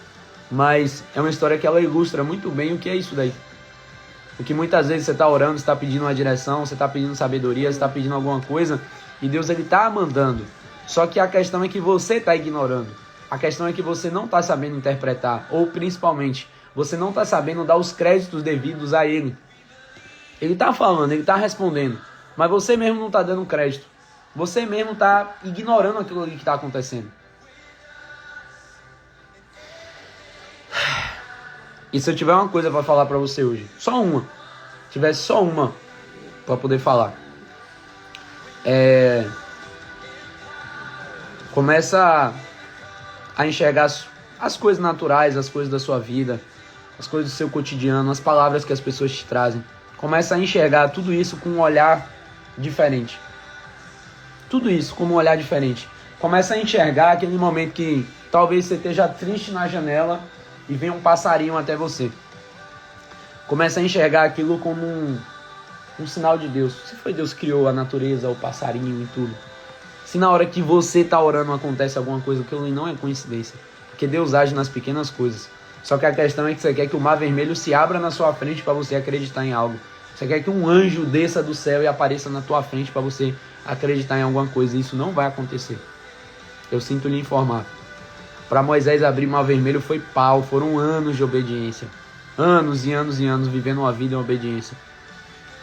mas é uma história que ela ilustra muito bem o que é isso daí. Porque muitas vezes você tá orando, você tá pedindo uma direção, você tá pedindo sabedoria, você tá pedindo alguma coisa, e Deus ele tá mandando. Só que a questão é que você tá ignorando. A questão é que você não tá sabendo interpretar, ou principalmente, você não tá sabendo dar os créditos devidos a Ele. Ele tá falando, ele tá respondendo, mas você mesmo não tá dando crédito. Você mesmo tá ignorando aquilo ali que tá acontecendo. E se eu tiver uma coisa pra falar pra você hoje, só uma, se tivesse só uma pra poder falar, começa a enxergar as coisas naturais, as coisas da sua vida, as coisas do seu cotidiano, as palavras que as pessoas te trazem. Começa a enxergar tudo isso com um olhar diferente. Tudo isso com um olhar diferente. Começa a enxergar aquele momento que talvez você esteja triste na janela e vem um passarinho até você. Começa a enxergar aquilo como um sinal de Deus. Se foi Deus que criou a natureza, o passarinho e tudo. Se na hora que você está orando acontece alguma coisa, aquilo não é coincidência. Porque Deus age nas pequenas coisas. Só que a questão é que você quer que o mar vermelho se abra na sua frente para você acreditar em algo. Você quer que um anjo desça do céu e apareça na tua frente para você acreditar em alguma coisa. Isso não vai acontecer. Eu sinto lhe informar. Para Moisés abrir o mar vermelho foi pau. Foram anos de obediência. Anos e anos e anos vivendo uma vida em obediência.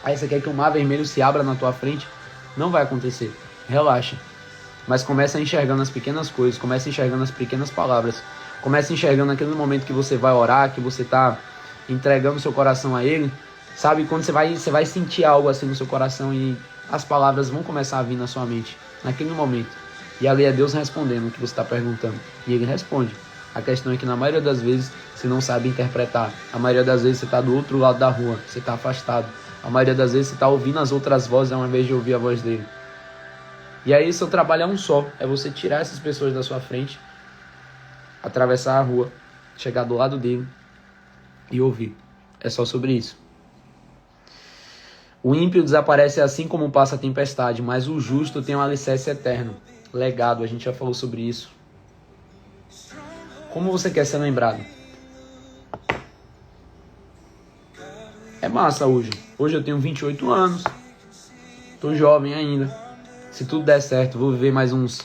Aí você quer que o mar vermelho se abra na tua frente? Não vai acontecer. Relaxa. Mas começa enxergando as pequenas coisas. Começa enxergando as pequenas palavras. Começa enxergando aquele momento que você vai orar, que você está entregando seu coração a Ele. Sabe, quando você vai sentir algo assim no seu coração e as palavras vão começar a vir na sua mente, naquele momento. E ali é Deus respondendo o que você está perguntando. E Ele responde. A questão é que na maioria das vezes você não sabe interpretar. A maioria das vezes você está do outro lado da rua, você está afastado. A maioria das vezes você está ouvindo as outras vozes ao invés de ouvir a voz dele. E aí seu trabalho é um só, é você tirar essas pessoas da sua frente, atravessar a rua, chegar do lado dele e ouvir. É só sobre isso. O ímpio desaparece assim como passa a tempestade, mas o justo tem um alicerce eterno. Legado, a gente já falou sobre isso. Como você quer ser lembrado? É massa hoje. Hoje eu tenho 28 anos. Tô jovem ainda. Se tudo der certo, vou viver mais uns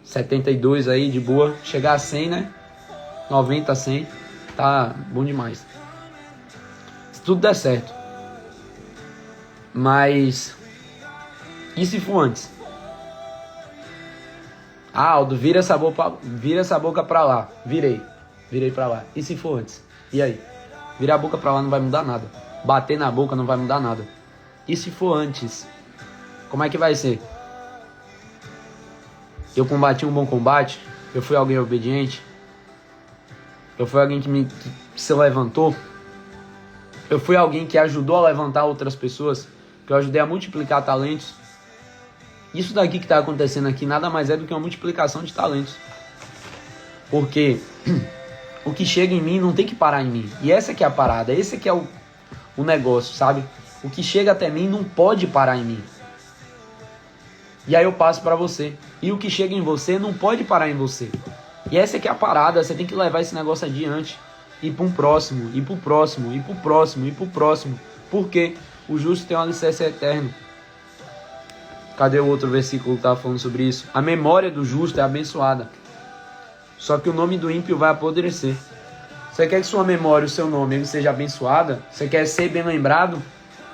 72 aí de boa. Chegar a 100, né? 90, 100. Tá bom demais. Se tudo der certo. Mas... e se for antes? Ah, Aldo, vira essa boca pra lá. Virei pra lá. E se for antes? E aí? Virar a boca pra lá não vai mudar nada. Bater na boca não vai mudar nada. E se for antes? Como é que vai ser? Eu combati um bom combate? Eu fui alguém obediente? Eu fui alguém que se levantou? eu fui alguém que ajudou a levantar outras pessoas, que eu ajudei a multiplicar talentos. Isso daqui que está acontecendo aqui nada mais é do que uma multiplicação de talentos. Porque o que chega em mim não tem que parar em mim. E essa que é a parada, esse que é o negócio, sabe? O que chega até mim não pode parar em mim. E aí eu passo para você. E o que chega em você não pode parar em você. E essa que é a parada, você tem que levar esse negócio adiante. Ir para um próximo, ir para o próximo, ir para o próximo, ir para o próximo. Por quê? O justo tem um alicerce eterno. Cadê o outro versículo que estava falando sobre isso? A memória do justo é abençoada. Só que o nome do ímpio vai apodrecer. Você quer que sua memória, o seu nome, ele seja abençoada? Você quer ser bem lembrado?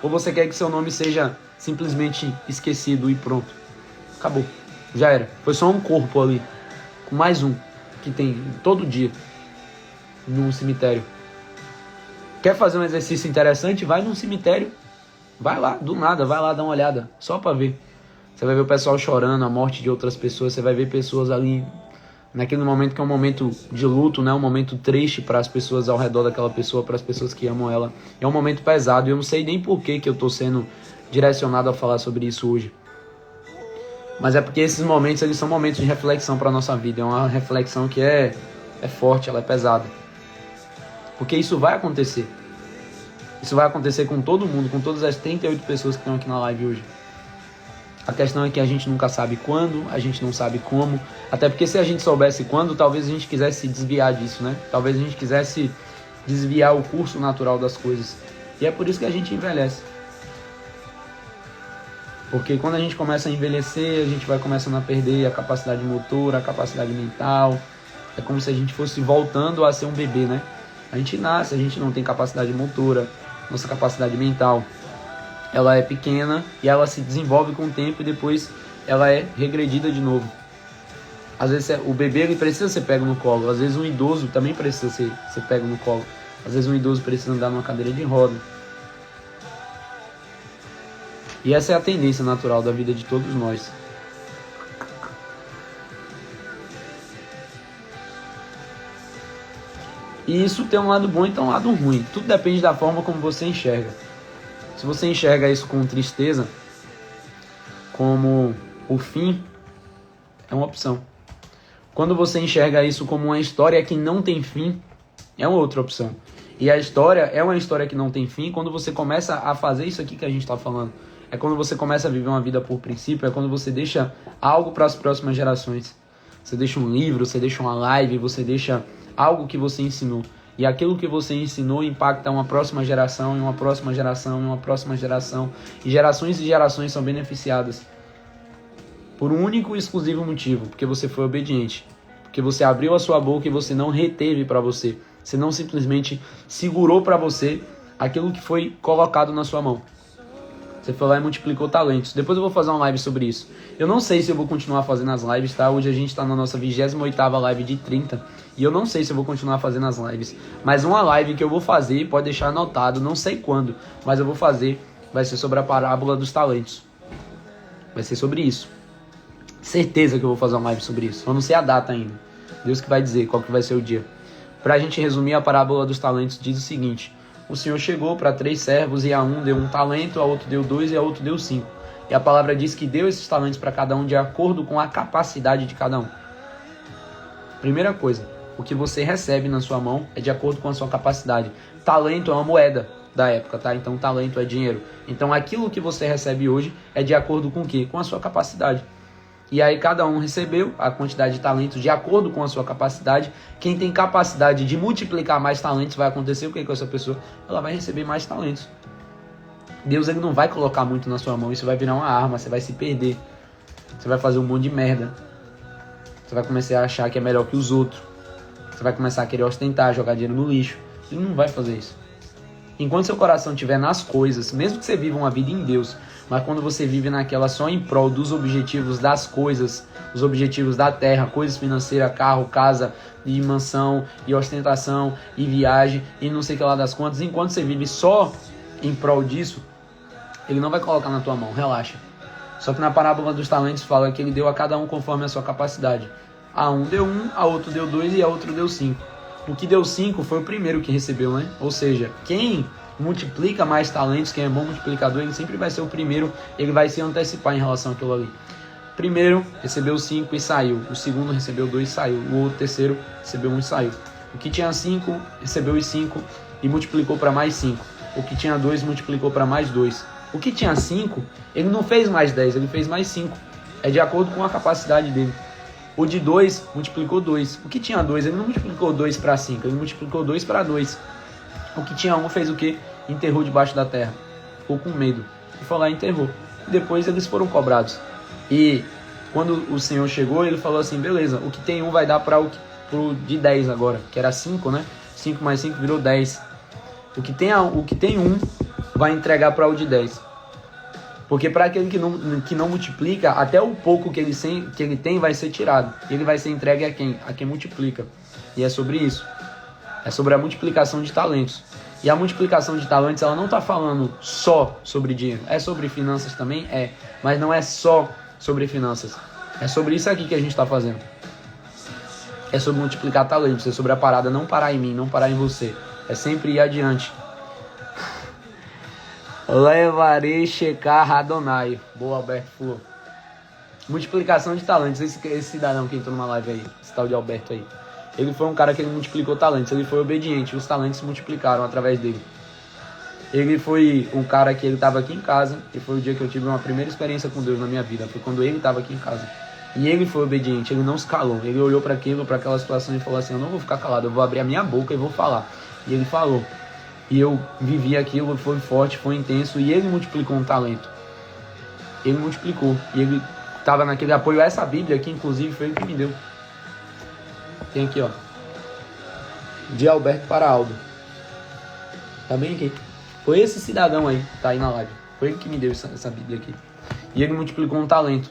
Ou você quer que seu nome seja simplesmente esquecido e pronto? Acabou. Já era. Foi só um corpo ali. Com mais um. Que tem todo dia. Num cemitério. Quer fazer um exercício interessante? Vai num cemitério. Vai lá, do nada. Vai lá dar uma olhada. Só pra ver. Você vai ver o pessoal chorando, a morte de outras pessoas. Você vai ver pessoas ali... Naquele momento que é um momento de luto, né? Um momento triste para as pessoas ao redor daquela pessoa, para as pessoas que amam ela. É um momento pesado e eu não sei nem por que eu tô sendo direcionado a falar sobre isso hoje. Mas é porque esses momentos, eles são momentos de reflexão para a nossa vida. É uma reflexão que é forte, ela é pesada. Porque isso vai acontecer. Isso vai acontecer com todo mundo, com todas as 38 pessoas que estão aqui na live hoje. A questão é que a gente nunca sabe quando, a gente não sabe como. Até porque se a gente soubesse quando, talvez a gente quisesse desviar disso, né? Talvez a gente quisesse desviar o curso natural das coisas. E é por isso que a gente envelhece. Porque quando a gente começa a envelhecer, a gente vai começando a perder a capacidade motora, a capacidade mental. É como se a gente fosse voltando a ser um bebê, né? A gente nasce, a gente não tem capacidade motora, nossa capacidade mental. Ela é pequena e ela se desenvolve com o tempo e depois ela é regredida de novo. Às vezes o bebê ele precisa ser pego no colo, às vezes um idoso também precisa ser pego no colo. Às vezes um idoso precisa andar numa cadeira de roda. E essa é a tendência natural da vida de todos nós. E isso tem um lado bom e tem um lado ruim. Tudo depende da forma como você enxerga. Se você enxerga isso com tristeza, como o fim, é uma opção. Quando você enxerga isso como uma história que não tem fim, é uma outra opção. E a história é uma história que não tem fim quando você começa a fazer isso aqui que a gente está falando. É quando você começa a viver uma vida por princípio, é quando você deixa algo para as próximas gerações. Você deixa um livro, você deixa uma live, você deixa algo que você ensinou. E aquilo que você ensinou impacta uma próxima geração, e uma próxima geração, e uma próxima geração. E gerações são beneficiadas. Por um único e exclusivo motivo. Porque você foi obediente. Porque você abriu a sua boca e você não reteve para você. Você não simplesmente segurou para você aquilo que foi colocado na sua mão. Você foi lá e multiplicou talentos. Depois eu vou fazer uma live sobre isso. Eu não sei se eu vou continuar fazendo as lives, tá? Hoje a gente tá na nossa 28ª live de 30. E eu não sei se eu vou continuar fazendo as lives. Mas uma live que eu vou fazer, pode deixar anotado, não sei quando, mas eu vou fazer, vai ser sobre a parábola dos talentos. Vai ser sobre isso. Certeza que eu vou fazer uma live sobre isso. Eu não sei a data ainda. Deus que vai dizer qual que vai ser o dia. Pra gente resumir, a parábola dos talentos diz o seguinte: o Senhor chegou para 3 servos e a um deu 1 talento, a outro deu 2 e a outro deu 5. E a palavra diz que deu esses talentos para cada um de acordo com a capacidade de cada um. Primeira coisa, o que você recebe na sua mão é de acordo com a sua capacidade. Talento é uma moeda da época, tá? Então talento é dinheiro. Então aquilo que você recebe hoje é de acordo com o quê? Com a sua capacidade. E aí cada um recebeu a quantidade de talentos de acordo com a sua capacidade. Quem tem capacidade de multiplicar mais talentos, vai acontecer o que com essa pessoa? Ela vai receber mais talentos. Deus ele não vai colocar muito na sua mão, isso vai virar uma arma, você vai se perder. Você vai fazer um monte de merda. Você vai começar a achar que é melhor que os outros. Você vai começar a querer ostentar, jogar dinheiro no lixo. Ele não vai fazer isso. Enquanto seu coração estiver nas coisas, mesmo que você viva uma vida em Deus, mas quando você vive naquela só em prol dos objetivos das coisas, os objetivos da terra, coisas financeiras, carro, casa, e mansão, e ostentação, e viagem, e não sei o que lá das contas, enquanto você vive só em prol disso, ele não vai colocar na tua mão, relaxa. Só que na parábola dos talentos fala que ele deu a cada um conforme a sua capacidade. A um deu 1, a outro deu 2 e a outro deu 5. O que deu 5 foi o primeiro que recebeu, né? Ou seja, quem multiplica mais talentos, quem é bom multiplicador, ele sempre vai ser o primeiro, ele vai se antecipar em relação àquilo ali. Primeiro recebeu 5 e saiu, o segundo recebeu 2 e saiu, o terceiro recebeu 1 e saiu. O que tinha 5 recebeu os 5 e multiplicou para mais 5. O que tinha 2 multiplicou para mais 2. O que tinha 5, ele não fez mais 10, ele fez mais 5. É de acordo com a capacidade dele. O de 2 multiplicou 2. O que tinha 2, ele não multiplicou 2 para 5, ele multiplicou 2 para 2. O que tinha 1 fez o quê? Enterrou debaixo da terra. Ficou com medo. E foi lá e enterrou. E depois eles foram cobrados. E quando o Senhor chegou, ele falou assim, beleza, o que tem 1 vai dar para o de 10 agora, que era 5, né? 5 mais 5 virou 10. O que tem 1 vai entregar para o de 10. Porque para aquele que não multiplica, até o pouco que ele tem vai ser tirado. Ele vai ser entregue a quem? A quem multiplica. E é sobre isso. É sobre a multiplicação de talentos. E a multiplicação de talentos, ela não está falando só sobre dinheiro. É sobre finanças também? É. Mas não é só sobre finanças. É sobre isso aqui que a gente está fazendo. É sobre multiplicar talentos. É sobre a parada não parar em mim, não parar em você. É sempre ir adiante. Levarei checar Adonai. Boa, Alberto falou. Multiplicação de talentos. Esse cidadão que entrou numa live aí, esse tal de Alberto aí, ele foi um cara que ele multiplicou talentos. Ele foi obediente. Os talentos se multiplicaram através dele. Ele foi um cara que ele estava aqui em casa. E foi o dia que eu tive uma primeira experiência com Deus na minha vida. Foi quando ele estava aqui em casa. E ele foi obediente. Ele não se calou. Ele olhou para aquela situação e falou assim, eu não vou ficar calado. Eu vou abrir a minha boca e vou falar. E ele falou. E eu vivi aquilo, foi forte, foi intenso. E ele multiplicou um talento. Ele multiplicou. E ele estava naquele apoio. Essa Bíblia aqui, inclusive, foi ele que me deu. Tem aqui, ó. De Alberto para Aldo. Tá bem aqui. Foi esse cidadão aí, tá aí na live. Foi ele que me deu essa Bíblia aqui. E ele multiplicou um talento.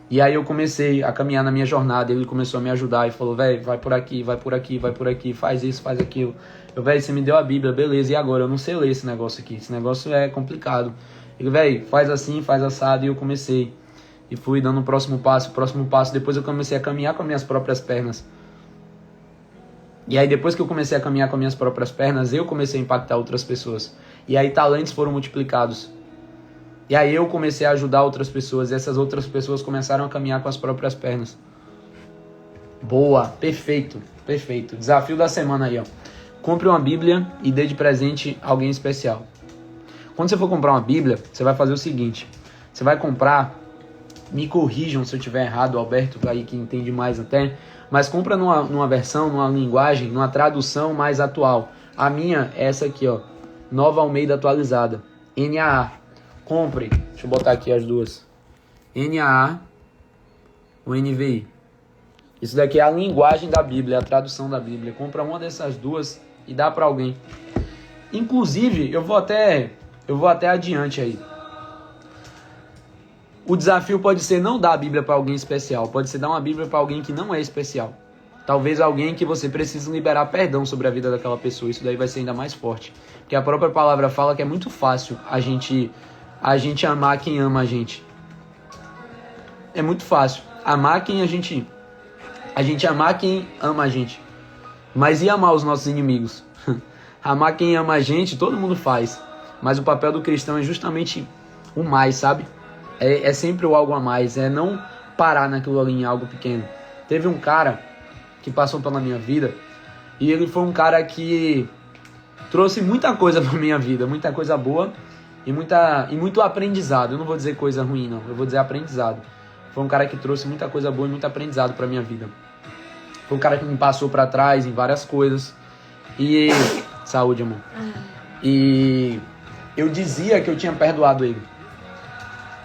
E aí eu comecei a caminhar na minha jornada. Ele começou a me ajudar e falou, velho, vai por aqui, vai por aqui, vai por aqui. Faz isso, faz aquilo. Eu, velho, você me deu a Bíblia, beleza. E agora? Eu não sei ler esse negócio aqui. Esse negócio é complicado. Ele, velho, faz assim, faz assado. E eu comecei. E fui dando o próximo passo. Depois eu comecei a caminhar com as minhas próprias pernas. E aí depois que eu comecei a caminhar com as minhas próprias pernas, eu comecei a impactar outras pessoas. E aí talentos foram multiplicados. E aí eu comecei a ajudar outras pessoas. E essas outras pessoas começaram a caminhar com as próprias pernas. Boa, perfeito, perfeito. Desafio da semana aí, ó. Compre uma Bíblia e dê de presente a alguém especial. Quando você for comprar uma Bíblia, você vai fazer o seguinte. Você vai comprar, me corrijam se eu estiver errado, Alberto, aí que entende mais até, mas compra numa versão, numa linguagem, numa tradução mais atual. A minha é essa aqui, ó. Nova Almeida Atualizada. NAA. Compre. Deixa eu botar aqui as duas. NAA ou NVI. Isso daqui é a linguagem da Bíblia, a tradução da Bíblia. Compra uma dessas duas e dá para alguém. Inclusive, eu vou até adiante aí. O desafio pode ser não dar a Bíblia para alguém especial. Pode ser dar uma Bíblia para alguém que não é especial. Talvez alguém que você precisa liberar perdão sobre a vida daquela pessoa. Isso daí vai ser ainda mais forte. Porque a própria palavra fala que é muito fácil a gente amar quem ama a gente. É muito fácil. Amar quem a gente amar quem ama a gente. Mas e amar os nossos inimigos? Amar quem ama a gente, todo mundo faz. Mas o papel do cristão é justamente o mais, sabe? É sempre o algo a mais. É não parar naquilo ali em algo pequeno. Teve um cara que passou pela minha vida. E ele foi um cara que trouxe muita coisa pra minha vida. Muita coisa boa e muito aprendizado. Eu não vou dizer coisa ruim, não. Eu vou dizer aprendizado. Foi um cara que trouxe muita coisa boa e muito aprendizado pra minha vida. Foi um cara que me passou pra trás em várias coisas. E... Saúde, amor. E eu dizia que eu tinha perdoado ele.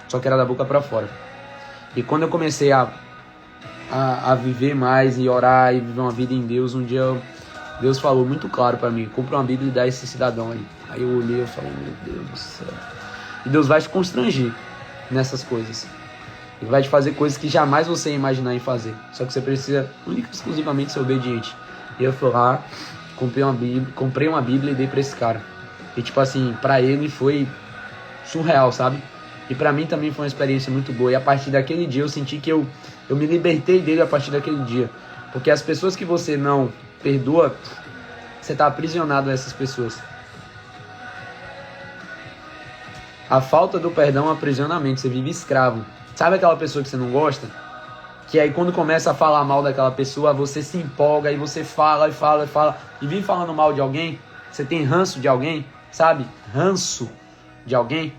Só que era da boca pra fora. E quando eu comecei a viver mais e orar e viver uma vida em Deus, um dia Deus falou muito claro pra mim: compra uma Bíblia e dá esse cidadão aí. Aí eu olhei e falei: meu Deus do céu. E Deus vai te constranger nessas coisas. Ele vai te fazer coisas que jamais você ia imaginar em fazer. Só que você precisa única e exclusivamente ser obediente. E eu fui lá, comprei uma Bíblia e dei pra esse cara. E tipo assim, pra ele foi surreal, sabe? E pra mim também foi uma experiência muito boa. E a partir daquele dia eu senti que eu me libertei dele a partir daquele dia. Porque as pessoas que você não perdoa, você tá aprisionado a essas pessoas. A falta do perdão é um aprisionamento, você vive escravo. Sabe aquela pessoa que você não gosta? Que aí quando começa a falar mal daquela pessoa, você se empolga e você fala e vive falando mal de alguém. Você tem ranço de alguém, sabe? Ranço de alguém.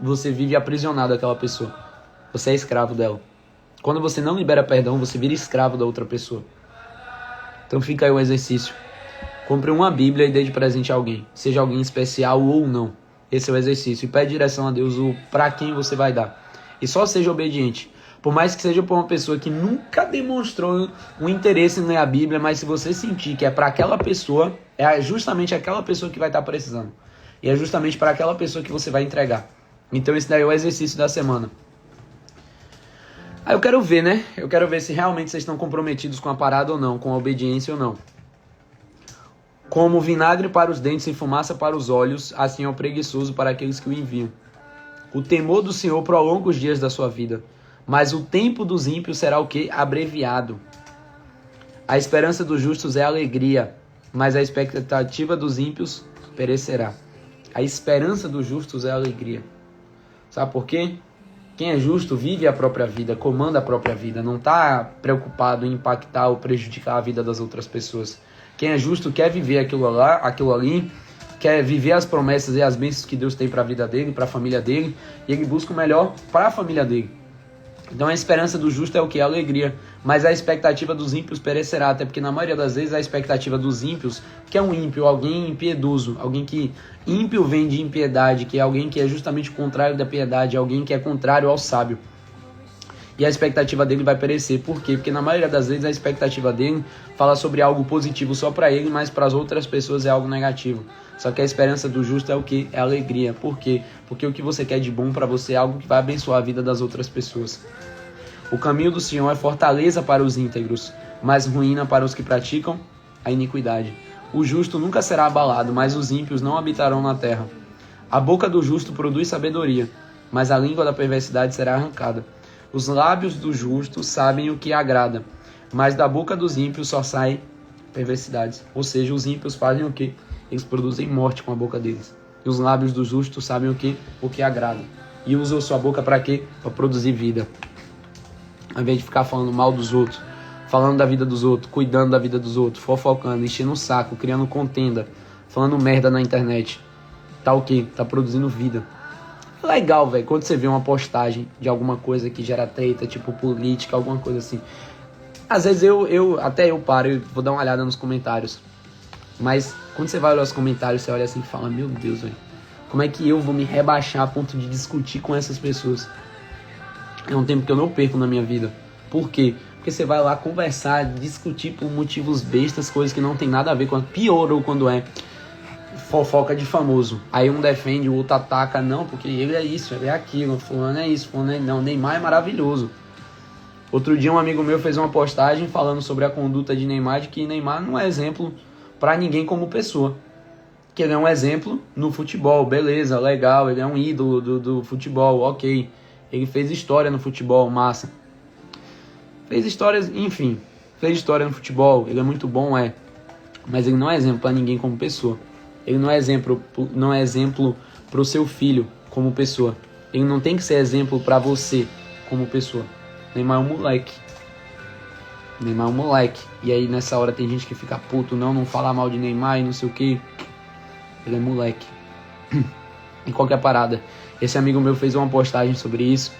Você vive aprisionado daquela pessoa. Você é escravo dela. Quando você não libera perdão, você vira escravo da outra pessoa. Então fica aí o exercício. Compre uma Bíblia e dê de presente a alguém. Seja alguém especial ou não. Esse é o exercício. E pede direção a Deus para quem você vai dar. E só seja obediente. Por mais que seja por uma pessoa que nunca demonstrou um interesse em ler a Bíblia, mas se você sentir que é para aquela pessoa, é justamente aquela pessoa que vai estar precisando. E é justamente para aquela pessoa que você vai entregar. Então esse daí é o exercício da semana. Aí eu quero ver, né? Eu quero ver se realmente vocês estão comprometidos com a parada ou não, com a obediência ou não. Como vinagre para os dentes e fumaça para os olhos, assim é o preguiçoso para aqueles que o enviam. O temor do Senhor prolonga os dias da sua vida, mas o tempo dos ímpios será o quê? Abreviado. A esperança dos justos é alegria, mas a expectativa dos ímpios perecerá. A esperança dos justos é alegria. Sabe por quê? Quem é justo vive a própria vida, comanda a própria vida, não está preocupado em impactar ou prejudicar a vida das outras pessoas. Quem é justo quer viver aquilo ali, quer viver as promessas e as bênçãos que Deus tem para a vida dele, para a família dele, e ele busca o melhor para a família dele. Então a esperança do justo é o que? A alegria. Mas a expectativa dos ímpios perecerá, até porque na maioria das vezes a expectativa dos ímpios, que é um ímpio, alguém impiedoso, alguém que ímpio vem de impiedade, que é alguém que é justamente o contrário da piedade, alguém que é contrário ao sábio. E a expectativa dele vai perecer. Por quê? Porque na maioria das vezes a expectativa dele fala sobre algo positivo só para ele, mas para as outras pessoas é algo negativo. Só que a esperança do justo é o quê? É alegria. Por quê? Porque o que você quer de bom para você é algo que vai abençoar a vida das outras pessoas. O caminho do Senhor é fortaleza para os íntegros, mas ruína para os que praticam a iniquidade. O justo nunca será abalado, mas os ímpios não habitarão na terra. A boca do justo produz sabedoria, mas a língua da perversidade será arrancada. Os lábios do justo sabem o que agrada, mas da boca dos ímpios só saem perversidades. Ou seja, os ímpios fazem o quê? Eles produzem morte com a boca deles. E os lábios do justo sabem o quê? O que agrada. E usam sua boca para quê? Para produzir vida. Ao invés de ficar falando mal dos outros, falando da vida dos outros, cuidando da vida dos outros, fofocando, enchendo o saco, criando contenda, falando merda na internet. Tá o quê? Tá produzindo vida. Legal, velho, quando você vê uma postagem de alguma coisa que gera treta, tipo política, alguma coisa assim. Às vezes até eu paro e vou dar uma olhada nos comentários. Mas quando você vai olhar os comentários, você olha assim e fala, meu Deus, velho, como é que eu vou me rebaixar a ponto de discutir com essas pessoas? É um tempo que eu não perco na minha vida. Por quê? Porque você vai lá conversar, discutir por motivos bestas, coisas que não tem nada a ver com a pior ou quando é fofoca de famoso. Aí um defende, o outro ataca, não, porque ele é isso, ele é aquilo, fulano é isso, fulano é não, Neymar é maravilhoso. Outro dia um amigo meu fez uma postagem falando sobre a conduta de Neymar, de que Neymar não é exemplo pra ninguém como pessoa. Que ele é um exemplo no futebol, beleza, legal, ele é um ídolo do futebol, ok. Ele fez história no futebol, massa. Fez histórias, enfim, fez história no futebol, ele é muito bom, mas ele não é exemplo pra ninguém como pessoa. Ele não é exemplo pro seu filho como pessoa. Ele não tem que ser exemplo pra você como pessoa. Neymar é um moleque. Neymar é um moleque. E aí nessa hora tem gente que fica puto, não fala mal de Neymar e não sei o que. Ele é moleque. Em qualquer parada. Esse amigo meu fez uma postagem sobre isso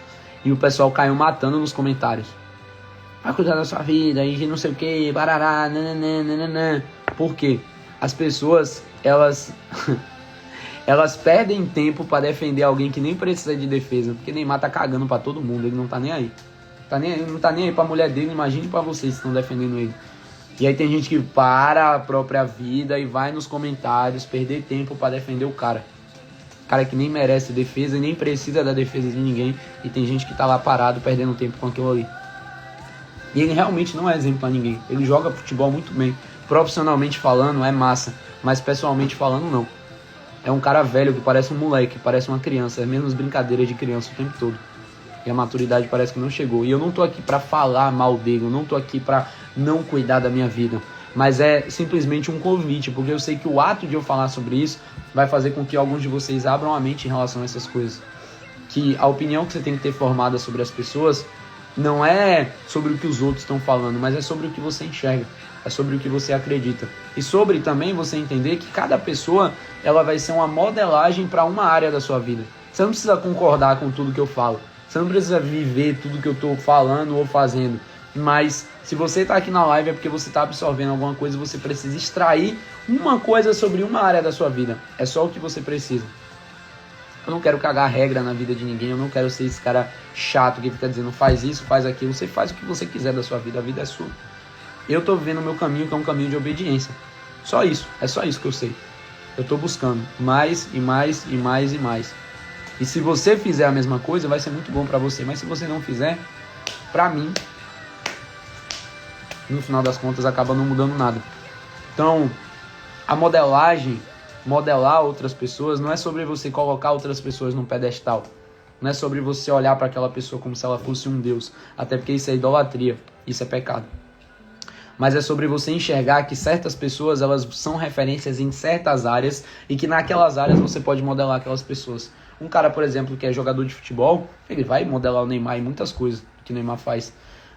e o pessoal caiu matando nos comentários. Vai cuidar da sua vida e não sei o que, barará, nananã. Por quê? As pessoas, elas perdem tempo pra defender alguém que nem precisa de defesa, porque Neymar tá cagando pra todo mundo, ele não tá nem aí. Ele não tá nem aí pra mulher dele, imagine pra vocês que estão defendendo ele. E aí tem gente que para a própria vida e vai nos comentários perder tempo pra defender o cara. Cara que nem merece defesa e nem precisa da defesa de ninguém, e tem gente que tá lá parado perdendo tempo com aquilo ali. E ele realmente não é exemplo pra ninguém. Ele joga futebol muito bem. Profissionalmente falando, é massa. Mas pessoalmente falando, não. É um cara velho que parece um moleque, parece uma criança. É menos brincadeira de criança o tempo todo. E a maturidade parece que não chegou. E eu não tô aqui pra falar mal dele. Eu não tô aqui pra não cuidar da minha vida. mas é simplesmente um convite, porque eu sei que o ato de eu falar sobre isso vai fazer com que alguns de vocês abram a mente em relação a essas coisas. Que a opinião que você tem que ter formada sobre as pessoas não é sobre o que os outros estão falando, mas é sobre o que você enxerga, é sobre o que você acredita. E sobre também você entender que cada pessoa ela vai ser uma modelagem para uma área da sua vida. Você não precisa concordar com tudo que eu falo, você não precisa viver tudo que eu estou falando ou fazendo, mas se você está aqui na live é porque você está absorvendo alguma coisa, você precisa extrair uma coisa sobre uma área da sua vida. É só o que você precisa. Eu não quero cagar regra na vida de ninguém, eu não quero ser esse cara chato que fica dizendo faz isso, faz aquilo. Você faz o que você quiser da sua vida, a vida é sua. Eu tô vivendo o meu caminho, que é um caminho de obediência. Só isso, é só isso que eu sei. Eu tô buscando mais e mais e mais e mais. E se você fizer a mesma coisa, vai ser muito bom pra você. Mas se você não fizer, pra mim, no final das contas, acaba não mudando nada. Então, a modelagem, modelar outras pessoas, não é sobre você colocar outras pessoas num pedestal. Não é sobre você olhar para aquela pessoa como se ela fosse um Deus. Até porque isso é idolatria, isso é pecado. Mas é sobre você enxergar que certas pessoas, elas são referências em certas áreas e que naquelas áreas você pode modelar aquelas pessoas. Um cara, por exemplo, que é jogador de futebol, ele vai modelar o Neymar em muitas coisas que o Neymar faz.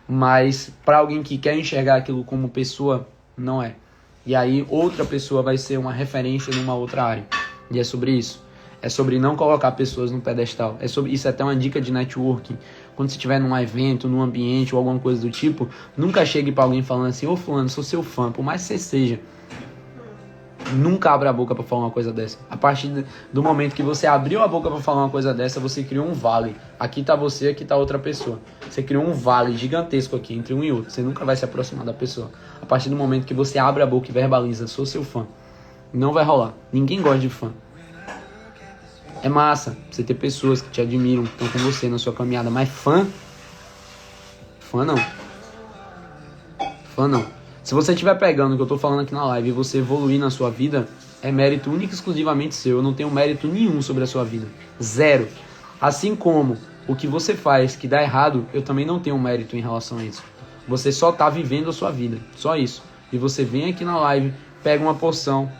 Mas para alguém que quer enxergar aquilo como pessoa, não é. E aí outra pessoa vai ser uma referência numa outra área. E é sobre isso. É sobre não colocar pessoas no pedestal. É sobre isso, é até uma dica de networking. Quando você estiver num evento, num ambiente ou alguma coisa do tipo, nunca chegue para alguém falando assim, ô fulano, sou seu fã, por mais que você seja. Nunca abra a boca para falar uma coisa dessa. A partir do momento que você abriu a boca para falar uma coisa dessa, você criou um vale. Aqui tá você, aqui tá outra pessoa. Você criou um vale gigantesco aqui entre um e outro. Você nunca vai se aproximar da pessoa. A partir do momento que você abre a boca e verbaliza, sou seu fã. Não vai rolar. Ninguém gosta de fã. É massa você ter pessoas que te admiram, que estão com você na sua caminhada. Mas fã? Fã não. Fã não. Se você estiver pegando o que eu tô falando aqui na live e você evoluir na sua vida, é mérito único e exclusivamente seu. Eu não tenho mérito nenhum sobre a sua vida. Zero. Assim como o que você faz que dá errado, eu também não tenho mérito em relação a isso. Você só tá vivendo a sua vida. Só isso. E você vem aqui na live, pega uma porção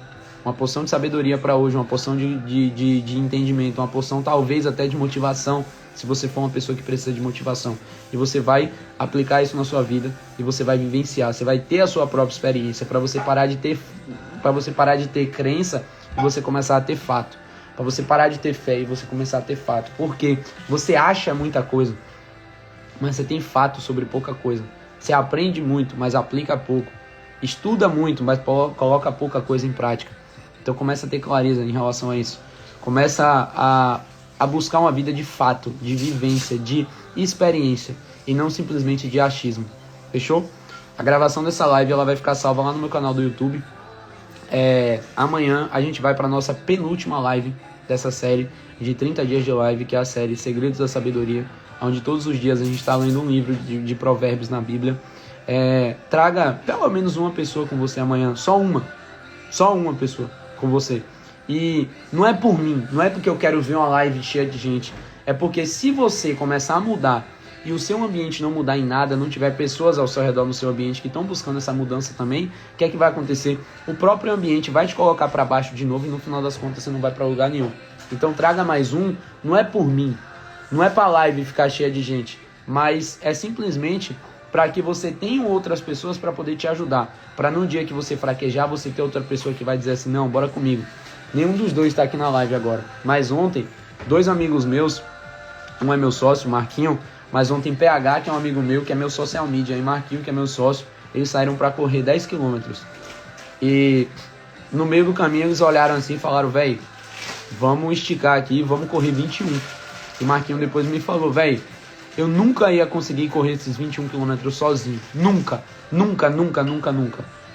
de sabedoria para hoje, uma porção de entendimento, uma porção talvez até de motivação, se você for uma pessoa que precisa de motivação. E você vai aplicar isso na sua vida e você vai vivenciar, você vai ter a sua própria experiência para você parar de ter crença e você começar a ter fato. Para você parar de ter fé e você começar a ter fato. Porque você acha muita coisa, mas você tem fato sobre pouca coisa. Você aprende muito, mas aplica pouco. Estuda muito, mas coloca pouca coisa em prática. Então começa a ter clareza em relação a isso. Começa a buscar uma vida de fato, de vivência, de experiência e não simplesmente de achismo. Fechou? A gravação dessa live ela vai ficar salva lá no meu canal do YouTube. Amanhã a gente vai para nossa penúltima live dessa série de 30 dias de live, que é a série Segredos da Sabedoria, onde todos os dias a gente está lendo um livro de provérbios na Bíblia. Traga pelo menos uma pessoa com você amanhã, só uma pessoa com você. E não é por mim, não é porque eu quero ver uma live cheia de gente, é porque se você começar a mudar e o seu ambiente não mudar em nada, não tiver pessoas ao seu redor no seu ambiente que estão buscando essa mudança também, o que é que vai acontecer? O próprio ambiente vai te colocar para baixo de novo e no final das contas você não vai para lugar nenhum. Então traga mais um, não é por mim, não é para live ficar cheia de gente, mas é simplesmente para que você tenha outras pessoas para poder te ajudar, para no dia que você fraquejar, você ter outra pessoa que vai dizer assim, não, bora comigo. Nenhum dos dois está aqui na live agora, mas ontem, dois amigos meus, um é meu sócio, Marquinho, mas ontem PH, que é um amigo meu, que é meu social media, e Marquinho, que é meu sócio, eles saíram para correr 10 km. E no meio do caminho eles olharam assim e falaram, velho, vamos esticar aqui, vamos correr 21. E Marquinho depois me falou, velho, eu nunca ia conseguir correr esses 21 km sozinho. Nunca.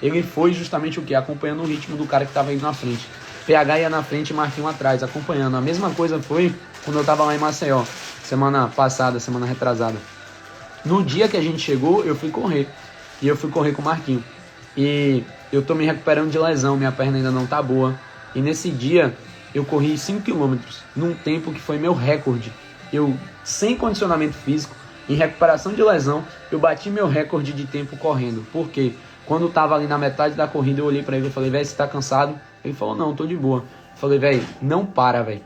Ele foi justamente o quê? Acompanhando o ritmo do cara que estava indo na frente. PH ia na frente e Marquinho atrás, acompanhando. A mesma coisa foi quando eu tava lá em Maceió, semana passada, semana retrasada. No dia que a gente chegou, eu fui correr. E eu fui correr com o Marquinho. E eu tô me recuperando de lesão, minha perna ainda não tá boa. E nesse dia, eu corri 5 km, num tempo que foi meu recorde. Eu, sem condicionamento físico, em recuperação de lesão, eu bati meu recorde de tempo correndo. Por quê? Quando tava ali na metade da corrida, eu olhei pra ele e falei, velho, você tá cansado? Ele falou, não, tô de boa. Eu falei, velho, não para, velho.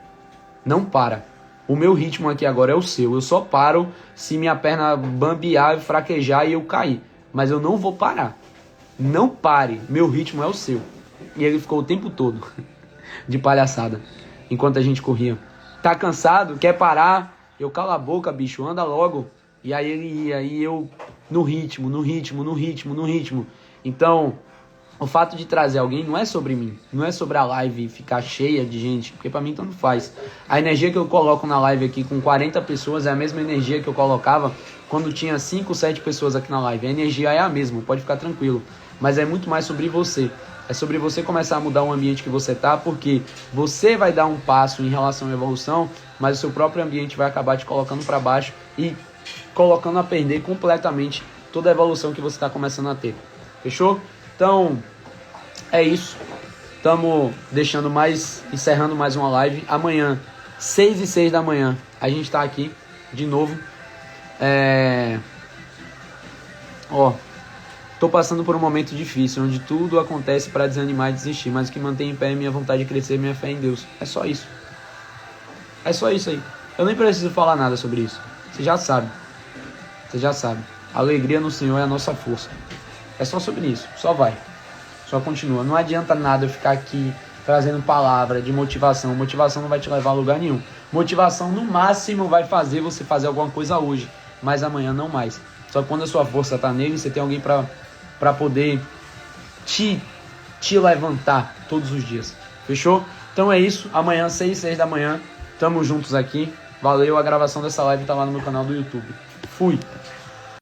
Não para. O meu ritmo aqui agora é o seu. Eu só paro se minha perna bambear, fraquejar e eu cair. Mas eu não vou parar. Não pare. Meu ritmo é o seu. E ele ficou o tempo todo de palhaçada enquanto a gente corria. Tá cansado? Quer parar? Eu cala a boca, bicho. Anda logo. E aí ele ia. E eu no ritmo. Então, o fato de trazer alguém não é sobre mim, não é sobre a live ficar cheia de gente, porque pra mim tanto faz. A energia que eu coloco na live aqui com 40 pessoas é a mesma energia que eu colocava quando tinha 5, 7 pessoas aqui na live. A energia é a mesma, pode ficar tranquilo. Mas é muito mais sobre você. É sobre você começar a mudar o ambiente que você tá, porque você vai dar um passo em relação à evolução, mas o seu próprio ambiente vai acabar te colocando pra baixo e colocando a perder completamente toda a evolução que você tá começando a ter. Fechou? Então, é isso. Estamos encerrando mais uma live. Amanhã, 6h06 da manhã, a gente tá aqui de novo. Tô passando por um momento difícil, onde tudo acontece para desanimar e desistir, mas o que mantém em pé é minha vontade de crescer, minha fé em Deus. É só isso. É só isso aí. Eu nem preciso falar nada sobre isso. Você já sabe. A alegria no Senhor é a nossa força. É só sobre isso. Só vai. Só continua. Não adianta nada eu ficar aqui trazendo palavra de motivação. Motivação não vai te levar a lugar nenhum. Motivação no máximo vai fazer você fazer alguma coisa hoje, mas amanhã não mais. Só que quando a sua força tá nele, você tem alguém pra poder te levantar todos os dias. Fechou? Então é isso. Amanhã, 6h06 da manhã, tamo juntos aqui. Valeu, a gravação dessa live tá lá no meu canal do YouTube. Fui!